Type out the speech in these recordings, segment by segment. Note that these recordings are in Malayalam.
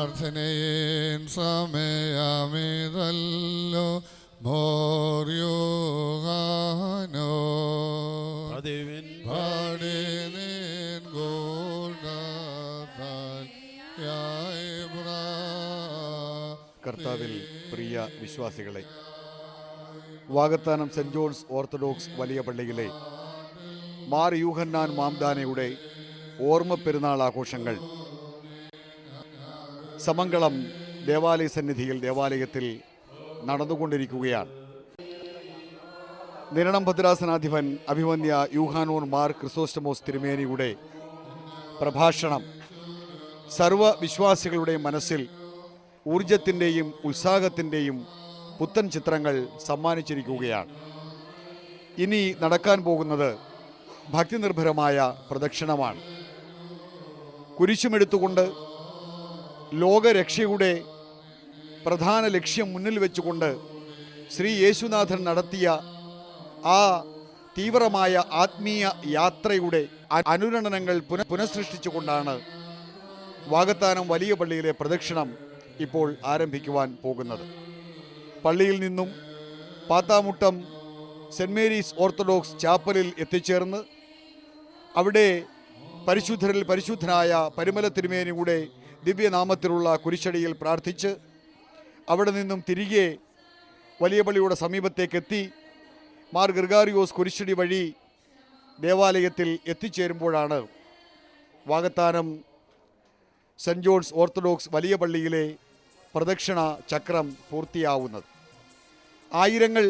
പ്രാർത്ഥനയേൻ സമയമിതല്ലോ മോറിയോഹാനോ പാടി നീൻ കർത്താവിൽ പ്രിയ വിശ്വാസികളെ, വാകത്താനം സെന്റ് ജോൺസ് ഓർത്തഡോക്സ് വലിയ പള്ളിയിലെ മാർ യൂഹന്നാൻ മാംദാനയുടെ ഓർമ്മ പെരുന്നാൾ ആഘോഷങ്ങൾ സമംഗളം ദേവാലയ സന്നിധിയിൽ ദേവാലയത്തിൽ നടന്നുകൊണ്ടിരിക്കുകയാണ്. നിരണം ഭദ്രാസനാധിപൻ അഭിമന്യ യൂഹാനോൻ മാർ ക്രിസോസ്റ്റമോസ് തിരുമേനിയുടെ പ്രഭാഷണം സർവ വിശ്വാസികളുടെ മനസ്സിൽ ഊർജത്തിൻ്റെയും ഉത്സാഹത്തിൻ്റെയും പുത്തൻ ചിത്രങ്ങൾ സമ്മാനിച്ചിരിക്കുകയാണ്. ഇനി നടക്കാൻ പോകുന്നത് ഭക്തിനിർഭരമായ പ്രദക്ഷിണമാണ്. കുരിശുമെടുത്തുകൊണ്ട് ലോകരക്ഷയുടെ പ്രധാന ലക്ഷ്യം മുന്നിൽ വെച്ചുകൊണ്ട് ശ്രീ യേശുനാഥൻ നടത്തിയ ആ തീവ്രമായ ആത്മീയ യാത്രയുടെ അനുരണനങ്ങൾ പുനഃസൃഷ്ടിച്ചുകൊണ്ടാണ് വാകത്താനം വലിയ പള്ളിയിലെ പ്രദക്ഷിണം ഇപ്പോൾ ആരംഭിക്കുവാൻ പോകുന്നത്. പള്ളിയിൽ നിന്നും പാത്താമുട്ടം സെൻറ് മേരീസ് ഓർത്തഡോക്സ് ചാപ്പലിൽ എത്തിച്ചേർന്ന് അവിടെ പരിശുദ്ധരിൽ പരിശുദ്ധനായ പരിമല തിരുമേനിയുടെ ദിവ്യനാമത്തിലുള്ള കുരിശടിയിൽ പ്രാർത്ഥിച്ച് അവിടെ നിന്നും തിരികെ വലിയ പള്ളിയുടെ സമീപത്തേക്കെത്തി മാർ ഗ്രിഗാരിയോസ് കുരിശടി വഴി ദേവാലയത്തിൽ എത്തിച്ചേരുമ്പോഴാണ് വാകത്താനം സെൻറ് ജോൺസ് ഓർത്തഡോക്സ് വലിയ പള്ളിയിലെ പ്രദക്ഷിണ ചക്രം പൂർത്തിയാവുന്നത്. ആയിരങ്ങൾ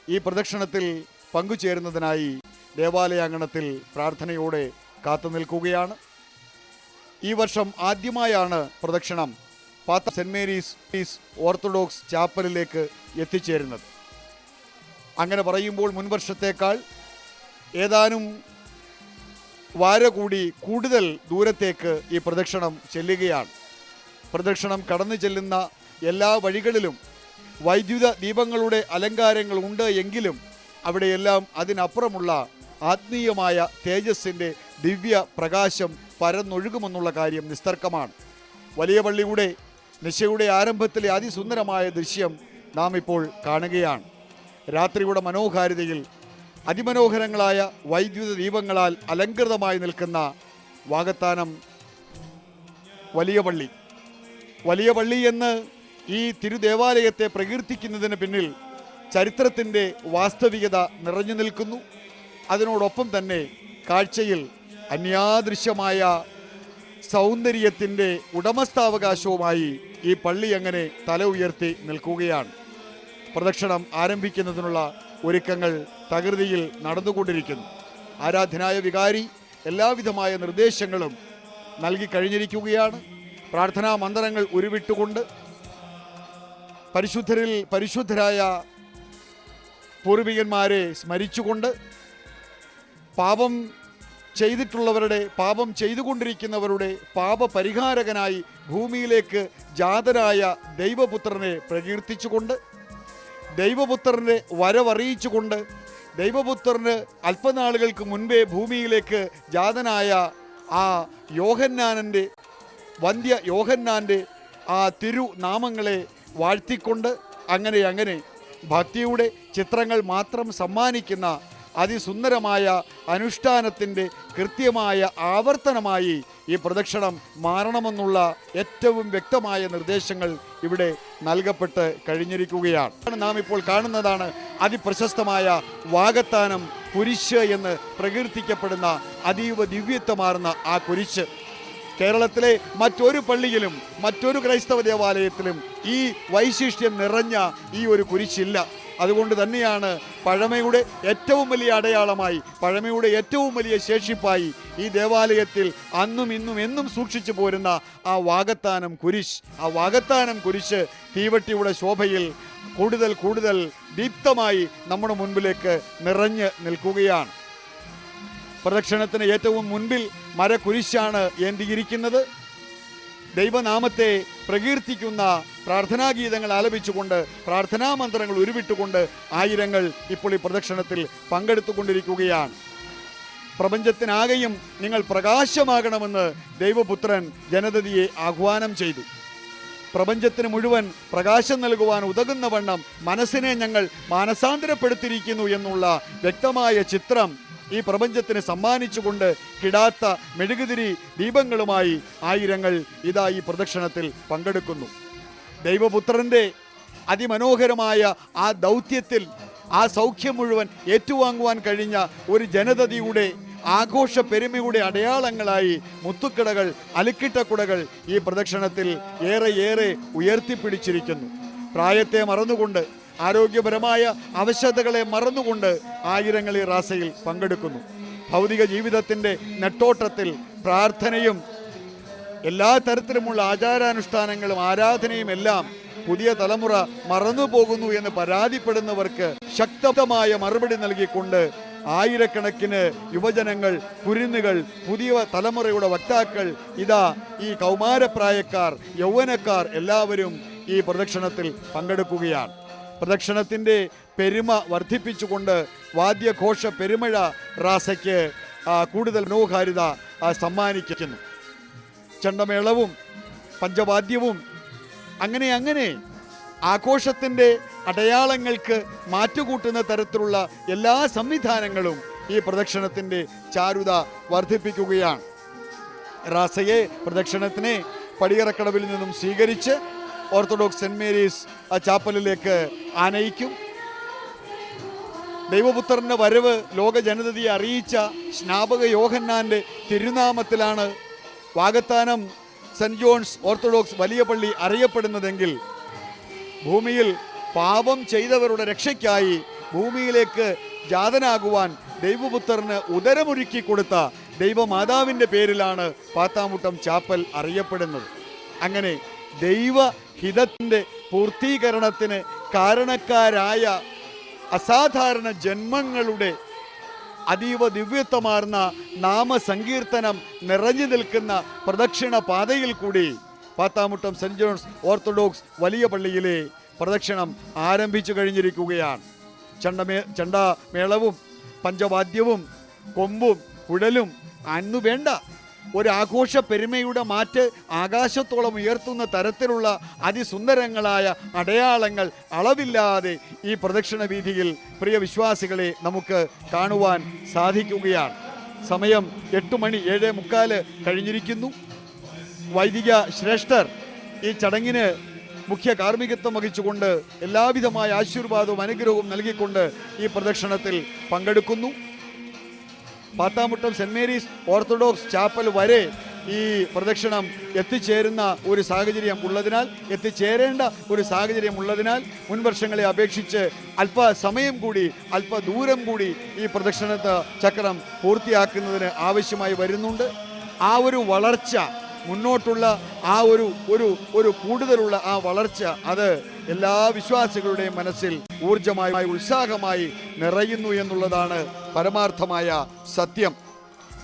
ഈ പ്രദക്ഷിണത്തിൽ പങ്കുചേരുന്നതിനായി ദേവാലയാങ്കണത്തിൽ പ്രാർത്ഥനയോടെ കാത്തു നിൽക്കുകയാണ്. ഈ വർഷം ആദ്യമായാണ് പ്രദക്ഷിണം സെൻറ് മേരീസ് ഓർത്തഡോക്സ് ചാപ്പലിലേക്ക് എത്തിച്ചേരുന്നത്. അങ്ങനെ പറയുമ്പോൾ മുൻവർഷത്തേക്കാൾ ഏതാനും വാര കൂടി കൂടുതൽ ദൂരത്തേക്ക് ഈ പ്രദക്ഷിണം ചെല്ലുകയാണ്. പ്രദക്ഷിണം കടന്നു ചെല്ലുന്ന എല്ലാ വഴികളിലും വൈദ്യുത ദീപങ്ങളുടെ അലങ്കാരങ്ങൾ ഉണ്ട് എങ്കിലും അവിടെയെല്ലാം അതിനപ്പുറമുള്ള ആത്മീയമായ തേജസ്സിൻ്റെ ദിവ്യ പ്രകാശം പരന്നൊഴുകുമെന്നുള്ള കാര്യം നിസ്തർക്കമാണ്. വലിയ പള്ളിയുടെ നിശയുടെ ആരംഭത്തിലെ അതിസുന്ദരമായ ദൃശ്യം നാം ഇപ്പോൾ കാണുകയാണ്. രാത്രിയുടെ മനോഹാരിതയിൽ അതിമനോഹരങ്ങളായ വൈദ്യുത ദീപങ്ങളാൽ അലങ്കൃതമായി നിൽക്കുന്ന വാകത്താനം വലിയ പള്ളി എന്ന് ഈ തിരുദേവാലയത്തെ പ്രകീർത്തിക്കുന്നതിന് പിന്നിൽ ചരിത്രത്തിൻ്റെ വാസ്തവികത നിറഞ്ഞു നിൽക്കുന്നു. അതിനോടൊപ്പം തന്നെ കാഴ്ചയിൽ അന്യാദൃശ്യമായ സൗന്ദര്യത്തിൻ്റെ ഉടമസ്ഥാവകാശവുമായി ഈ പള്ളി അങ്ങനെ തല ഉയർത്തി നിൽക്കുകയാണ്. പ്രദക്ഷിണം ആരംഭിക്കുന്നതിനുള്ള ഒരുക്കങ്ങൾ തകൃതിയിൽ നടന്നുകൊണ്ടിരിക്കുന്നു. ആരാധനായ വികാരി എല്ലാവിധമായ നിർദ്ദേശങ്ങളും നൽകി കഴിഞ്ഞിരിക്കുകയാണ്. പ്രാർത്ഥനാ മന്ത്രങ്ങൾ ഉരുവിട്ടുകൊണ്ട് പരിശുദ്ധരിൽ പരിശുദ്ധരായ പൂർവികന്മാരെ സ്മരിച്ചുകൊണ്ട് പാപം ചെയ്തുകൊണ്ടിരിക്കുന്നവരുടെ പാപപരിഹാരകനായി ഭൂമിയിലേക്ക് ജാതനായ ദൈവപുത്രനെ പ്രകീർത്തിച്ചുകൊണ്ട് ദൈവപുത്രനെ വരവറിയിച്ചുകൊണ്ട് ദൈവപുത്രന് അല്പനാളുകൾക്ക് മുൻപേ ഭൂമിയിലേക്ക് ജാതനായ ആ വന്ധ്യ യോഹന്നാൻ്റെ ആ തിരുനാമങ്ങളെ വാഴ്ത്തിക്കൊണ്ട് അങ്ങനെ ഭക്തിയുടെ ചിത്രങ്ങൾ മാത്രം സമ്മാനിക്കുന്ന അതിസുന്ദരമായ അനുഷ്ഠാനത്തിൻ്റെ കൃത്യമായ ആവർത്തനമായി ഈ പ്രദക്ഷിണം മാറണമെന്നുള്ള ഏറ്റവും വ്യക്തമായ നിർദ്ദേശങ്ങൾ ഇവിടെ നൽകപ്പെട്ട് കഴിഞ്ഞിരിക്കുകയാണ്. നാം ഇപ്പോൾ കാണുന്നതാണ് അതിപ്രശസ്തമായ വാകത്താനം കുരിശ് എന്ന് പ്രകീർത്തിക്കപ്പെടുന്ന അതീവ ദിവ്യത്വമാർന്ന ആ കുരിശ്. കേരളത്തിലെ മറ്റൊരു പള്ളിയിലും മറ്റൊരു ക്രൈസ്തവ ദേവാലയത്തിലും ഈ വൈശിഷ്ട്യം നിറഞ്ഞ ഈ ഒരു കുരിശില്ല. അതുകൊണ്ട് തന്നെയാണ് പഴമയുടെ ഏറ്റവും വലിയ അടയാളമായി, പഴമയുടെ ഏറ്റവും വലിയ ശേഷിപ്പായി ഈ ദേവാലയത്തിൽ അന്നും ഇന്നും എന്നും സൂക്ഷിച്ചു പോരുന്ന ആ വാകത്താനം കുരിശ് തീവട്ടിയുടെ ശോഭയിൽ കൂടുതൽ ദീപ്തമായി നമ്മുടെ മുൻപിലേക്ക് നിറഞ്ഞ് നിൽക്കുകയാണ്. പ്രദക്ഷിണത്തിന് ഏറ്റവും മുൻപിൽ മരക്കുരിശാണ് ഏന്തിയിരിക്കുന്നത്. ദൈവനാമത്തെ പ്രകീർത്തിക്കുന്ന പ്രാർത്ഥനാഗീതങ്ങൾ ആലപിച്ചുകൊണ്ട് പ്രാർത്ഥനാ മന്ത്രങ്ങൾ ഉരുവിട്ടുകൊണ്ട് ആയിരങ്ങൾ ഇപ്പോൾ ഈ പ്രദക്ഷിണത്തിൽ പങ്കെടുത്തുകൊണ്ടിരിക്കുകയാണ്. പ്രപഞ്ചത്തിനാകെയും നിങ്ങൾ പ്രകാശമാകണമെന്ന് ദൈവപുത്രൻ ജനതയെ ആഹ്വാനം ചെയ്തു. പ്രപഞ്ചത്തിന് മുഴുവൻ പ്രകാശം നൽകുവാൻ ഉതകുന്ന വണ്ണം മനസ്സിനെ ഞങ്ങൾ മാനസാന്തരപ്പെടുത്തിയിരിക്കുന്നു എന്നുള്ള വ്യക്തമായ ചിത്രം ഈ പ്രപഞ്ചത്തിന് സമ്മാനിച്ചുകൊണ്ട് കിടാത്ത മെഴുകുതിരി ദീപങ്ങളുമായി ആയിരങ്ങൾ ഇതാ ഈ പ്രദക്ഷിണത്തിൽ പങ്കെടുക്കുന്നു. ദൈവപുത്രൻ്റെ അതിമനോഹരമായ ആ ദൗത്യത്തിൽ ആ സൗഖ്യം മുഴുവൻ ഏറ്റുവാങ്ങുവാൻ കഴിഞ്ഞ ഒരു ജനതയുടെ ആഘോഷ പെരുമയുടെ അടയാളങ്ങളായി മുത്തുക്കടകൾ, അലുക്കിട്ടക്കുടകൾ ഈ പ്രദക്ഷിണത്തിൽ ഏറെ ഉയർത്തിപ്പിടിച്ചിരിക്കുന്നു. പ്രായത്തെ മറന്നുകൊണ്ട്, ആരോഗ്യപരമായ അവശതകളെ മറന്നുകൊണ്ട് ആയിരങ്ങൾ ഈ റാസയിൽ പങ്കെടുക്കുന്നു. ഭൗതിക ജീവിതത്തിൻ്റെ നെട്ടോട്ടത്തിൽ പ്രാർത്ഥനയും എല്ലാ തരത്തിലുമുള്ള ആചാരാനുഷ്ഠാനങ്ങളും ആരാധനയും എല്ലാം പുതിയ തലമുറ മറന്നു പോകുന്നു എന്ന് പരാതിപ്പെടുന്നവർക്ക് ശക്തമായ മറുപടി നൽകിക്കൊണ്ട് ആയിരക്കണക്കിന് യുവജനങ്ങൾ, കുരുന്നുകൾ, പുതിയ തലമുറയുടെ വക്താക്കൾ ഇതാ ഈ കൗമാരപ്രായക്കാർ, യൗവനക്കാർ എല്ലാവരും ഈ പ്രദക്ഷിണത്തിൽ പങ്കെടുക്കുകയാണ്. പ്രദക്ഷിണത്തിൻ്റെ പെരുമ വർദ്ധിപ്പിച്ചുകൊണ്ട് വാദ്യഘോഷ പെരുമഴ റാസയ്ക്ക് കൂടുതൽ മനോഹാരിത സമ്മാനിക്കുന്നു. ചെണ്ടമേളവും പഞ്ചവാദ്യവും അങ്ങനെ ആഘോഷത്തിൻ്റെ അടയാളങ്ങൾക്ക് മാറ്റുകൂട്ടുന്ന തരത്തിലുള്ള എല്ലാ സംവിധാനങ്ങളും ഈ പ്രദക്ഷിണത്തിൻ്റെ ചാരുത വർദ്ധിപ്പിക്കുകയാണ്. റാസയെ പ്രദക്ഷിണത്തിനെ പടിയറക്കടവിൽ നിന്നും സ്വീകരിച്ച് ഓർത്തഡോക്സ് സെന്റ് മേരീസ് ചാപ്പലിലേക്ക് ആനയിക്കും. ദൈവപുത്രൻ്റെ വരവ് ലോക ജനതയെ അറിയിച്ച സ്നാപക യോഹന്നാൻ്റെ തിരുനാമത്തിലാണ് വാകത്താനം സെന്റ് ജോൺസ് ഓർത്തഡോക്സ് വലിയ പള്ളി അറിയപ്പെടുന്നതെങ്കിൽ ഭൂമിയിൽ പാപം ചെയ്തവരുടെ രക്ഷയ്ക്കായി ഭൂമിയിലേക്ക് ജാതനാകുവാൻ ദൈവപുത്രന് ഉദരമൊരുക്കി കൊടുത്ത ദൈവമാതാവിൻ്റെ പേരിലാണ് പാത്താമുട്ടം ചാപ്പൽ അറിയപ്പെടുന്നത്. അങ്ങനെ ദൈവഹിതത്തിൻ്റെ പൂർത്തീകരണത്തിന് കാരണക്കാരായ അസാധാരണ ജന്മങ്ങളുടെ അതീവ ദിവ്യത്വമാർന്ന നാമസങ്കീർത്തനം നിറഞ്ഞു നിൽക്കുന്ന പ്രദക്ഷിണ പാതയിൽ കൂടി പാത്താമുട്ടം സെന്റ് ജോൺസ് ഓർത്തഡോക്സ് വലിയ പള്ളിയിലെ പ്രദക്ഷിണം ആരംഭിച്ചു കഴിഞ്ഞിരിക്കുകയാണ്. ചെണ്ടമേളവും പഞ്ചവാദ്യവും കൊമ്പും കുഴലും അന്നു വേണ്ട ഒരു ആഘോഷ പെരുമയുടെ മാറ്റ് ആകാശത്തോളം ഉയർത്തുന്ന തരത്തിലുള്ള അതിസുന്ദരങ്ങളായ അടയാളങ്ങൾ അളവില്ലാതെ ഈ പ്രദക്ഷിണ വീതിയിൽ പ്രിയ വിശ്വാസികളെ നമുക്ക് കാണുവാൻ സാധിക്കുകയാണ്. സമയം 8 മണി 7:45 കഴിഞ്ഞിരിക്കുന്നു. വൈദിക ശ്രേഷ്ഠർ ഈ ചടങ്ങിന് മുഖ്യ കാർമ്മികത്വം വഹിച്ചുകൊണ്ട് എല്ലാവിധമായ ആശീർവാദവും അനുഗ്രഹവും നൽകിക്കൊണ്ട് ഈ പ്രദക്ഷിണത്തിൽ പങ്കെടുക്കുന്നു. പാത്താമുട്ടം സെന്റ് മേരീസ് ഓർത്തഡോക്സ് ചാപ്പൽ വരെ ഈ പ്രദക്ഷിണം എത്തിച്ചേരേണ്ട ഒരു സാഹചര്യം ഉള്ളതിനാൽ മുൻവർഷങ്ങളെ അപേക്ഷിച്ച് അല്പസമയം കൂടി അല്പദൂരം കൂടി ഈ പ്രദക്ഷിണ ചക്രം പൂർത്തിയാക്കുന്നതിന് ആവശ്യമായി വരുന്നുണ്ട്. ആ ഒരു വളർച്ച, മുന്നോട്ടുള്ള ആ ഒരു കൂടുതലുള്ള ആ വളർച്ച, അത് എല്ലാ വിശ്വാസികളുടെയും മനസ്സിൽ ഊർജമായി ഉത്സാഹമായി നിറയുന്നു എന്നുള്ളതാണ് പരമാർത്ഥമായ സത്യം.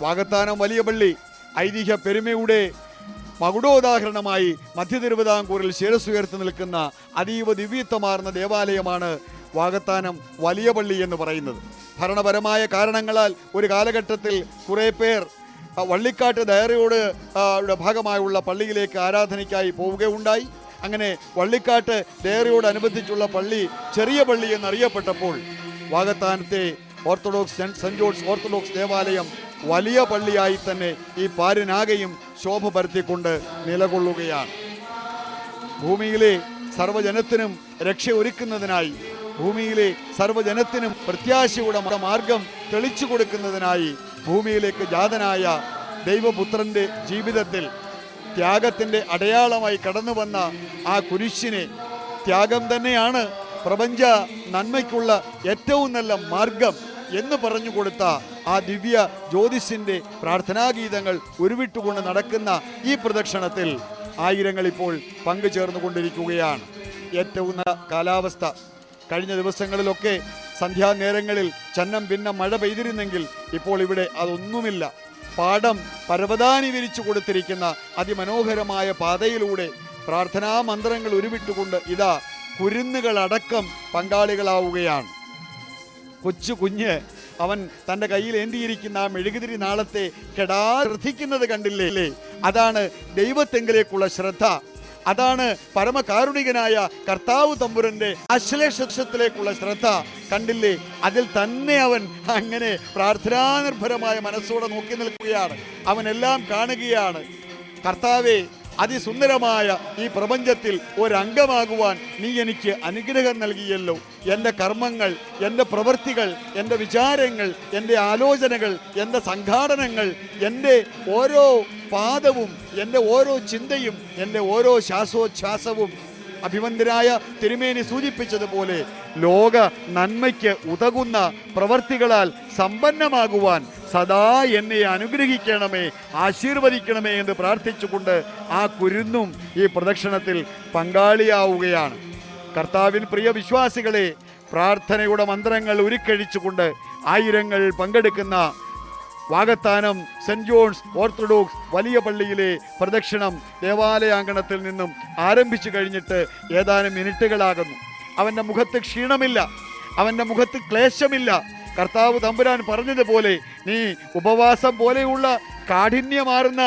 വാകത്താനം വലിയ പള്ളി ഐതിഹ്യ പെരുമയുടെ മകുടോദാഹരണമായി മധ്യ തിരുവിതാംകൂറിൽ ശിരസ്സുയർത്തി നിൽക്കുന്ന അതീവ ദിവ്യത്വമാർന്ന ദേവാലയമാണ് വാകത്താനം വലിയ പള്ളി എന്ന് പറയുന്നത്. ഭരണപരമായ കാരണങ്ങളാൽ ഒരു കാലഘട്ടത്തിൽ കുറേ പേർ വള്ളിക്കാട്ട് ദയറയോട് ഭാഗമായുള്ള പള്ളിയിലേക്ക് ആരാധനയ്ക്കായി പോവുകയുണ്ടായി. അങ്ങനെ വള്ളിക്കാട്ട് ദയറയോടനുബന്ധിച്ചുള്ള പള്ളി ചെറിയ പള്ളി എന്നറിയപ്പെട്ടപ്പോൾ വാകത്താനത്തെ സെന്റ് ജോൺസ് ഓർത്തഡോക്സ് ദേവാലയം വലിയ പള്ളിയായി തന്നെ ഈ പാരിനാകെയും ശോഭ പരത്തിക്കൊണ്ട് നിലകൊള്ളുകയാണ്. ഭൂമിയിലെ സർവ്വജനത്തിനും രക്ഷ ഒരുക്കുന്നതിനായി, ഭൂമിയിലെ സർവ്വജനത്തിനും പ്രത്യാശയുടെ മാർഗം തെളിച്ചു കൊടുക്കുന്നതിനായി ഭൂമിയിലേക്ക് ജാതനായ ദൈവപുത്രൻ്റെ ജീവിതത്തിൽ ത്യാഗത്തിൻ്റെ അടയാളമായി കടന്നു വന്ന ആ കുരിശിനെ, ത്യാഗം തന്നെയാണ് പ്രപഞ്ച നന്മയ്ക്കുള്ള ഏറ്റവും നല്ല മാർഗം എന്ന് പറഞ്ഞു കൊടുത്ത ആ ദിവ്യ ജ്യോതിസിൻ്റെ പ്രാർത്ഥനാഗീതങ്ങൾ ഉരുവിട്ടുകൊണ്ട് നടക്കുന്ന ഈ പ്രദക്ഷിണത്തിൽ ആയിരങ്ങൾ ഇപ്പോൾ പങ്കുചേർന്നുകൊണ്ടിരിക്കുകയാണ്. ഏറ്റവും നല്ല കാലാവസ്ഥ. കഴിഞ്ഞ ദിവസങ്ങളിലൊക്കെ സന്ധ്യാനേരങ്ങളിൽ ചന്നം ഭിന്നം മഴ പെയ്തിരുന്നെങ്കിൽ ഇപ്പോൾ ഇവിടെ അതൊന്നുമില്ല. പാടം പരവതാനി വിരിച്ചു കൊടുത്തിരിക്കുന്ന അതിമനോഹരമായ പാതയിലൂടെ പ്രാർത്ഥനാ മന്ത്രങ്ങൾ ഉരുവിട്ടുകൊണ്ട് ഇതാ കുരുന്നുകളടക്കം പങ്കാളികളാവുകയാണ്. കുഞ്ഞ് അവൻ തൻ്റെ കയ്യിൽ ഏന്തിയിരിക്കുന്ന ആ മെഴുകുതിരി നാളത്തെ ശ്രദ്ധിക്കുന്നത് കണ്ടില്ലേ? അതാണ് ദൈവത്തെങ്കിലേക്കുള്ള ശ്രദ്ധ. അതാണ് പരമകാരുണികനായ കർത്താവ് തമ്പുരന്റെ ആശ്ലേഷത്തിലേക്കുള്ള ശ്രദ്ധ. കണ്ടില്ലേ, അതിൽ തന്നെ അവൻ അങ്ങനെ പ്രാർത്ഥനാനിർഭരമായ മനസ്സോടെ നോക്കി നിൽക്കുകയാണ്. അവനെല്ലാം കാണുകയാണ്. കർത്താവേ, അതിസുന്ദരമായ ഈ പ്രപഞ്ചത്തിൽ ഒരംഗമാകുവാൻ നീ എനിക്ക് അനുഗ്രഹം നൽകിയല്ലോ. എൻ്റെ കർമ്മങ്ങൾ, എൻ്റെ പ്രവൃത്തികൾ, എൻ്റെ വിചാരങ്ങൾ, എൻ്റെ ആലോചനകൾ, എൻ്റെ സംഘാടനങ്ങൾ, എൻ്റെ ഓരോ പാദവും, എൻ്റെ ഓരോ ചിന്തയും, എൻ്റെ ഓരോ ശ്വാസോച്ഛ്വാസവും അഭിവന്ദ്യനായ തിരുമേനി സൂചിപ്പിച്ചതുപോലെ ലോക നന്മയ്ക്ക് ഉതകുന്ന പ്രവർത്തികളാൽ സമ്പന്നമാകുവാൻ സദാ എന്നെ അനുഗ്രഹിക്കണമേ, ആശീർവദിക്കണമേ എന്ന് പ്രാർത്ഥിച്ചുകൊണ്ട് ആ കുരുന്നും ഈ പ്രദക്ഷിണത്തിൽ പങ്കാളിയാവുകയാണ്. കർത്താവിൻ പ്രിയ വിശ്വാസികളെ, പ്രാർത്ഥനയുടെ മന്ത്രങ്ങൾ ഉരുക്കഴിച്ചുകൊണ്ട് ആയിരങ്ങൾ പങ്കെടുക്കുന്ന വാകത്താനം സെന്റ് ജോൺസ് ഓർത്തഡോക്സ് വലിയ പള്ളിയിലെ പ്രദക്ഷിണം ദേവാലയാങ്കണത്തിൽ നിന്നും ആരംഭിച്ചു കഴിഞ്ഞിട്ട് ഏതാനും മിനിറ്റുകളാകുന്നു. അവൻ്റെ മുഖത്ത് ക്ഷീണമില്ല, അവൻ്റെ മുഖത്ത് ക്ലേശമില്ല. കർത്താവ് തമ്പുരാൻ പറഞ്ഞതുപോലെ നീ ഉപവാസം പോലെയുള്ള കാഠിന്യമാർന്ന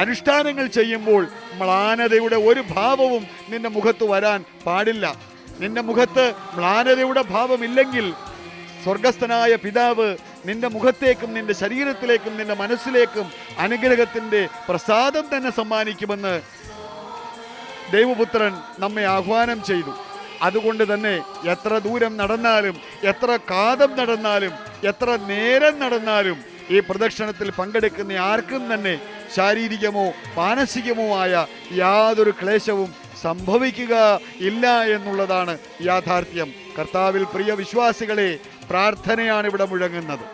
അനുഷ്ഠാനങ്ങൾ ചെയ്യുമ്പോൾ മ്ലാനതയുടെ ഒരു ഭാവവും നിന്റെ മുഖത്ത് വരാൻ പാടില്ല. നിന്റെ മുഖത്ത് മ്ലാനതയുടെ ഭാവമില്ലെങ്കിൽ സ്വർഗസ്ഥനായ പിതാവ് നിന്റെ മുഖത്തേക്കും നിന്റെ ശരീരത്തിലേക്കും നിന്റെ മനസ്സിലേക്കും അനുഗ്രഹത്തിൻ്റെ പ്രസാദം തന്നെ സമ്മാനിക്കുമെന്ന് ദൈവപുത്രൻ നമ്മെ ആഹ്വാനം ചെയ്തു. അതുകൊണ്ട് തന്നെ എത്ര ദൂരം നടന്നാലും, എത്ര കാതം നടന്നാലും, എത്ര നേരം നടന്നാലും ഈ പ്രദക്ഷിണത്തിൽ പങ്കെടുക്കുന്ന ആർക്കും തന്നെ ശാരീരികമോ മാനസികമോ ആയ യാതൊരു ക്ലേശവും സംഭവിക്കുക ഇല്ല എന്നുള്ളതാണ് യാഥാർത്ഥ്യം. കർത്താവിൽ പ്രിയ വിശ്വാസികളെ, പ്രാർത്ഥനയാണ് ഇവിടെ മുഴങ്ങുന്നത്.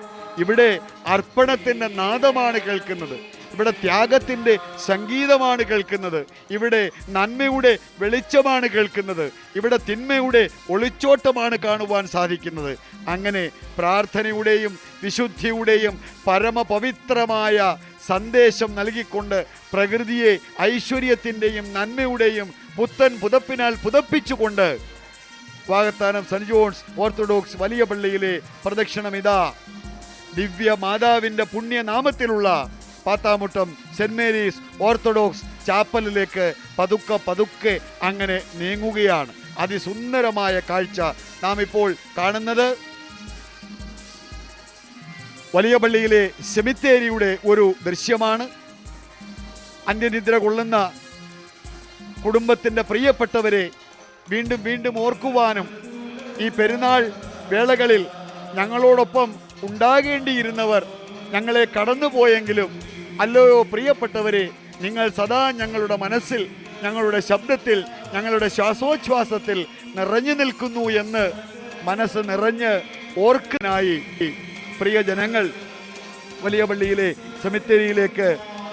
ഇവിടെ അർപ്പണത്തിൻ്റെ നാദമാണ് കേൾക്കുന്നത്. ഇവിടെ ത്യാഗത്തിൻ്റെ സംഗീതമാണ് കേൾക്കുന്നത്. ഇവിടെ നന്മയുടെ വെളിച്ചമാണ് കേൾക്കുന്നത്. ഇവിടെ തിന്മയുടെ ഒളിച്ചോട്ടമാണ് കാണുവാൻ സാധിക്കുന്നത്. അങ്ങനെ പ്രാർത്ഥനയുടെയും വിശുദ്ധിയുടെയും പരമപവിത്രമായ സന്ദേശം നൽകിക്കൊണ്ട് പ്രകൃതിയെ ഐശ്വര്യത്തിൻ്റെയും നന്മയുടെയും പുത്തൻ പുതപ്പിനാൽ പുതപ്പിച്ചുകൊണ്ട് വാകത്താനം സെന്റ് ജോൺസ് ഓർത്തഡോക്സ് വലിയ പള്ളിയിലെ പ്രദക്ഷിണം ഇതാ ദിവ്യ മാതാവിൻ്റെ പുണ്യനാമത്തിലുള്ള പാത്താമുട്ടം സെന്റ് മേരീസ് ഓർത്തഡോക്സ് ചാപ്പലിലേക്ക് പതുക്കെ പതുക്കെ അങ്ങനെ നീങ്ങുകയാണ്. അതിസുന്ദരമായ കാഴ്ച നാം ഇപ്പോൾ കാണുന്നത് വലിയ പള്ളിയിലെ സെമിത്തേരിയുടെ ഒരു ദൃശ്യമാണ്. അന്ത്യനിദ്ര കൊള്ളുന്ന കുടുംബത്തിൻ്റെ പ്രിയപ്പെട്ടവരെ വീണ്ടും വീണ്ടും ഓർക്കുവാനും ഈ പെരുന്നാൾ വേളകളിൽ ഞങ്ങളോടൊപ്പം ഉണ്ടാകേണ്ടിയിരുന്നവർ ഞങ്ങളെ കടന്നുപോയെങ്കിലും അല്ലയോ പ്രിയപ്പെട്ടവരെ, നിങ്ങൾ സദാ ഞങ്ങളുടെ മനസ്സിൽ, ഞങ്ങളുടെ ശബ്ദത്തിൽ, ഞങ്ങളുടെ ശ്വാസോച്ഛ്വാസത്തിൽ നിറഞ്ഞു നിൽക്കുന്നു എന്ന് മനസ്സ് നിറഞ്ഞ് ഓർക്കാനായി പ്രിയജനങ്ങൾ വലിയ പള്ളിയിലെ സെമിത്തേരിയിലേക്ക്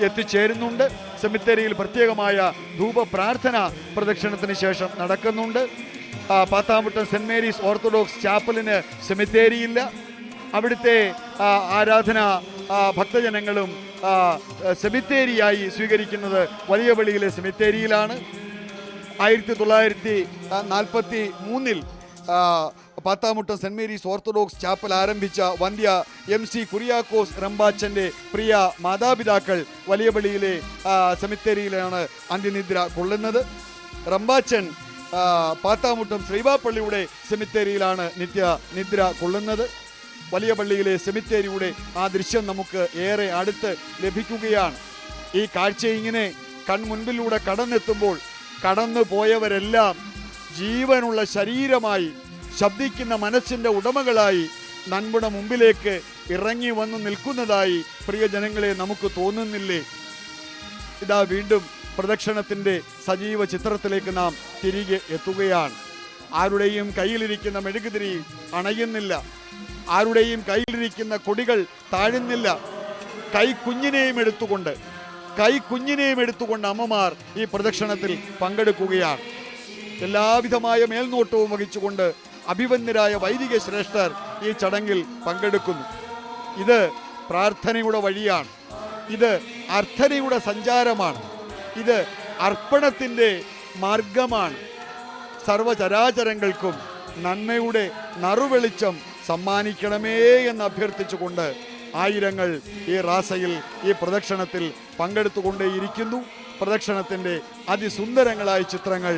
എത്തിച്ചേരുന്നുണ്ട്. സെമിത്തേരിയിൽ പ്രത്യേകമായ ധൂപ പ്രാർത്ഥന പ്രദക്ഷിണത്തിന് ശേഷം നടക്കുന്നുണ്ട്. പാത്താമുട്ടം സെന്റ് മേരീസ് ഓർത്തഡോക്സ് ചാപ്പലിന് സെമിത്തേരിയില്ല. അവിടുത്തെ ആരാധന ഭക്തജനങ്ങളും സെമിത്തേരിയായി സ്വീകരിക്കുന്നത് വലിയ പള്ളിയിലെ സെമിത്തേരിയിലാണ്. 1943 പാത്താമുട്ടം സെന്റ് മേരീസ് ഓർത്തഡോക്സ് ചാപ്പൽ ആരംഭിച്ച വന്ധ്യ MC കുര്യാക്കോസ് റമ്പാച്ചൻ്റെ പ്രിയ മാതാപിതാക്കൾ വലിയ പള്ളിയിലെ സെമിത്തേരിയിലാണ് അന്ത്യനിദ്ര കൊള്ളുന്നത്. റമ്പാച്ചൻ പാത്താമുട്ടം ശ്രീവാപ്പള്ളിയുടെ സെമിത്തേരിയിലാണ് നിദ്ര കൊള്ളുന്നത്. വലിയ പള്ളിയിലെ സെമിത്തേരിയുടെ ആ ദൃശ്യം നമുക്ക് ഏറെ അടുത്ത് ലഭിക്കുകയാണ്. ഈ കാഴ്ച ഇങ്ങനെ കൺമുൻപിലൂടെ കടന്നെത്തുമ്പോൾ കടന്നു പോയവരെല്ലാം ജീവനുള്ള ശരീരമായി, ശബ്ദിക്കുന്ന മനസ്സിൻ്റെ ഉടമകളായി നമ്മുടെ മുമ്പിലേക്ക് ഇറങ്ങി വന്നു നിൽക്കുന്നതായി പ്രിയജനങ്ങളെ നമുക്ക് തോന്നുന്നില്ലേ? ഇതാ വീണ്ടും പ്രദക്ഷിണത്തിൻ്റെ സജീവ ചിത്രത്തിലേക്ക് നാം തിരികെ എത്തുകയാണ്. ആരുടെയും കയ്യിലിരിക്കുന്ന മെഴുകുതിരി അണയുന്നില്ല, ആരുടെയും കയ്യിലിരിക്കുന്ന കൊടികൾ താഴുന്നില്ല. കൈക്കുഞ്ഞിനെയും എടുത്തുകൊണ്ട് അമ്മമാർ ഈ പ്രദക്ഷിണത്തിൽ പങ്കെടുക്കുകയാണ്. എല്ലാവിധമായ മേൽനോട്ടവും വഹിച്ചുകൊണ്ട് അഭിവന്യരായ വൈദിക ശ്രേഷ്ഠർ ഈ ചടങ്ങിൽ പങ്കെടുക്കുന്നു. ഇത് പ്രാർത്ഥനയുടെ വഴിയാണ്, ഇത് അർത്ഥനയുടെ സഞ്ചാരമാണ്, ഇത് അർപ്പണത്തിൻ്റെ മാർഗമാണ്. സർവചരാചരങ്ങൾക്കും നന്മയുടെ നറുവെളിച്ചം സമ്മാനിക്കണമേ എന്ന് അഭ്യർത്ഥിച്ചുകൊണ്ട് ആയിരങ്ങൾ ഈ റാസയിൽ ഈ പ്രദക്ഷിണത്തിൽ പങ്കെടുത്തുകൊണ്ടേയിരിക്കുന്നു. പ്രദക്ഷിണത്തിൻ്റെ അതിസുന്ദരങ്ങളായ ചിത്രങ്ങൾ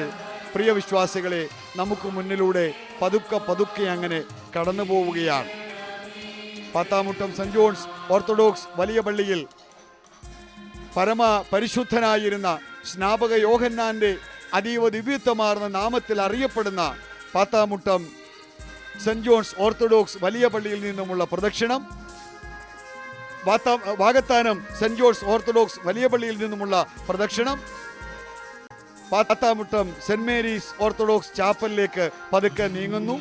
പ്രിയ വിശ്വാസികളെ നമുക്ക് മുന്നിലൂടെ പതുക്കെ പതുക്കെ അങ്ങനെ കടന്നു പോവുകയാണ്. പാത്താമുട്ടം സെന്റ് ജോൺസ് ഓർത്തഡോക്സ് വലിയ പള്ളിയിൽ പരമ പരിശുദ്ധനായിരുന്ന സ്നാപക യോഹന്നാന്റെ അതീവ ദിവ്യത്വമാർന്ന നാമത്തിൽ അറിയപ്പെടുന്ന പാത്താമുട്ടം സെന്റ് ജോൺസ് ഓർത്തഡോക്സ് വലിയ പള്ളിയിൽ നിന്നുമുള്ള പ്രദക്ഷിണം, വാകത്താനം സെന്റ് ജോൺസ് ഓർത്തഡോക്സ് വലിയ പള്ളിയിൽ നിന്നുമുള്ള പ്രദക്ഷിണം പാത്താമുട്ടം സെന്റ് മേരീസ് ഓർത്തഡോക്സ് ചാപ്പലിലേക്ക് പതുക്കെ നീങ്ങുന്നു.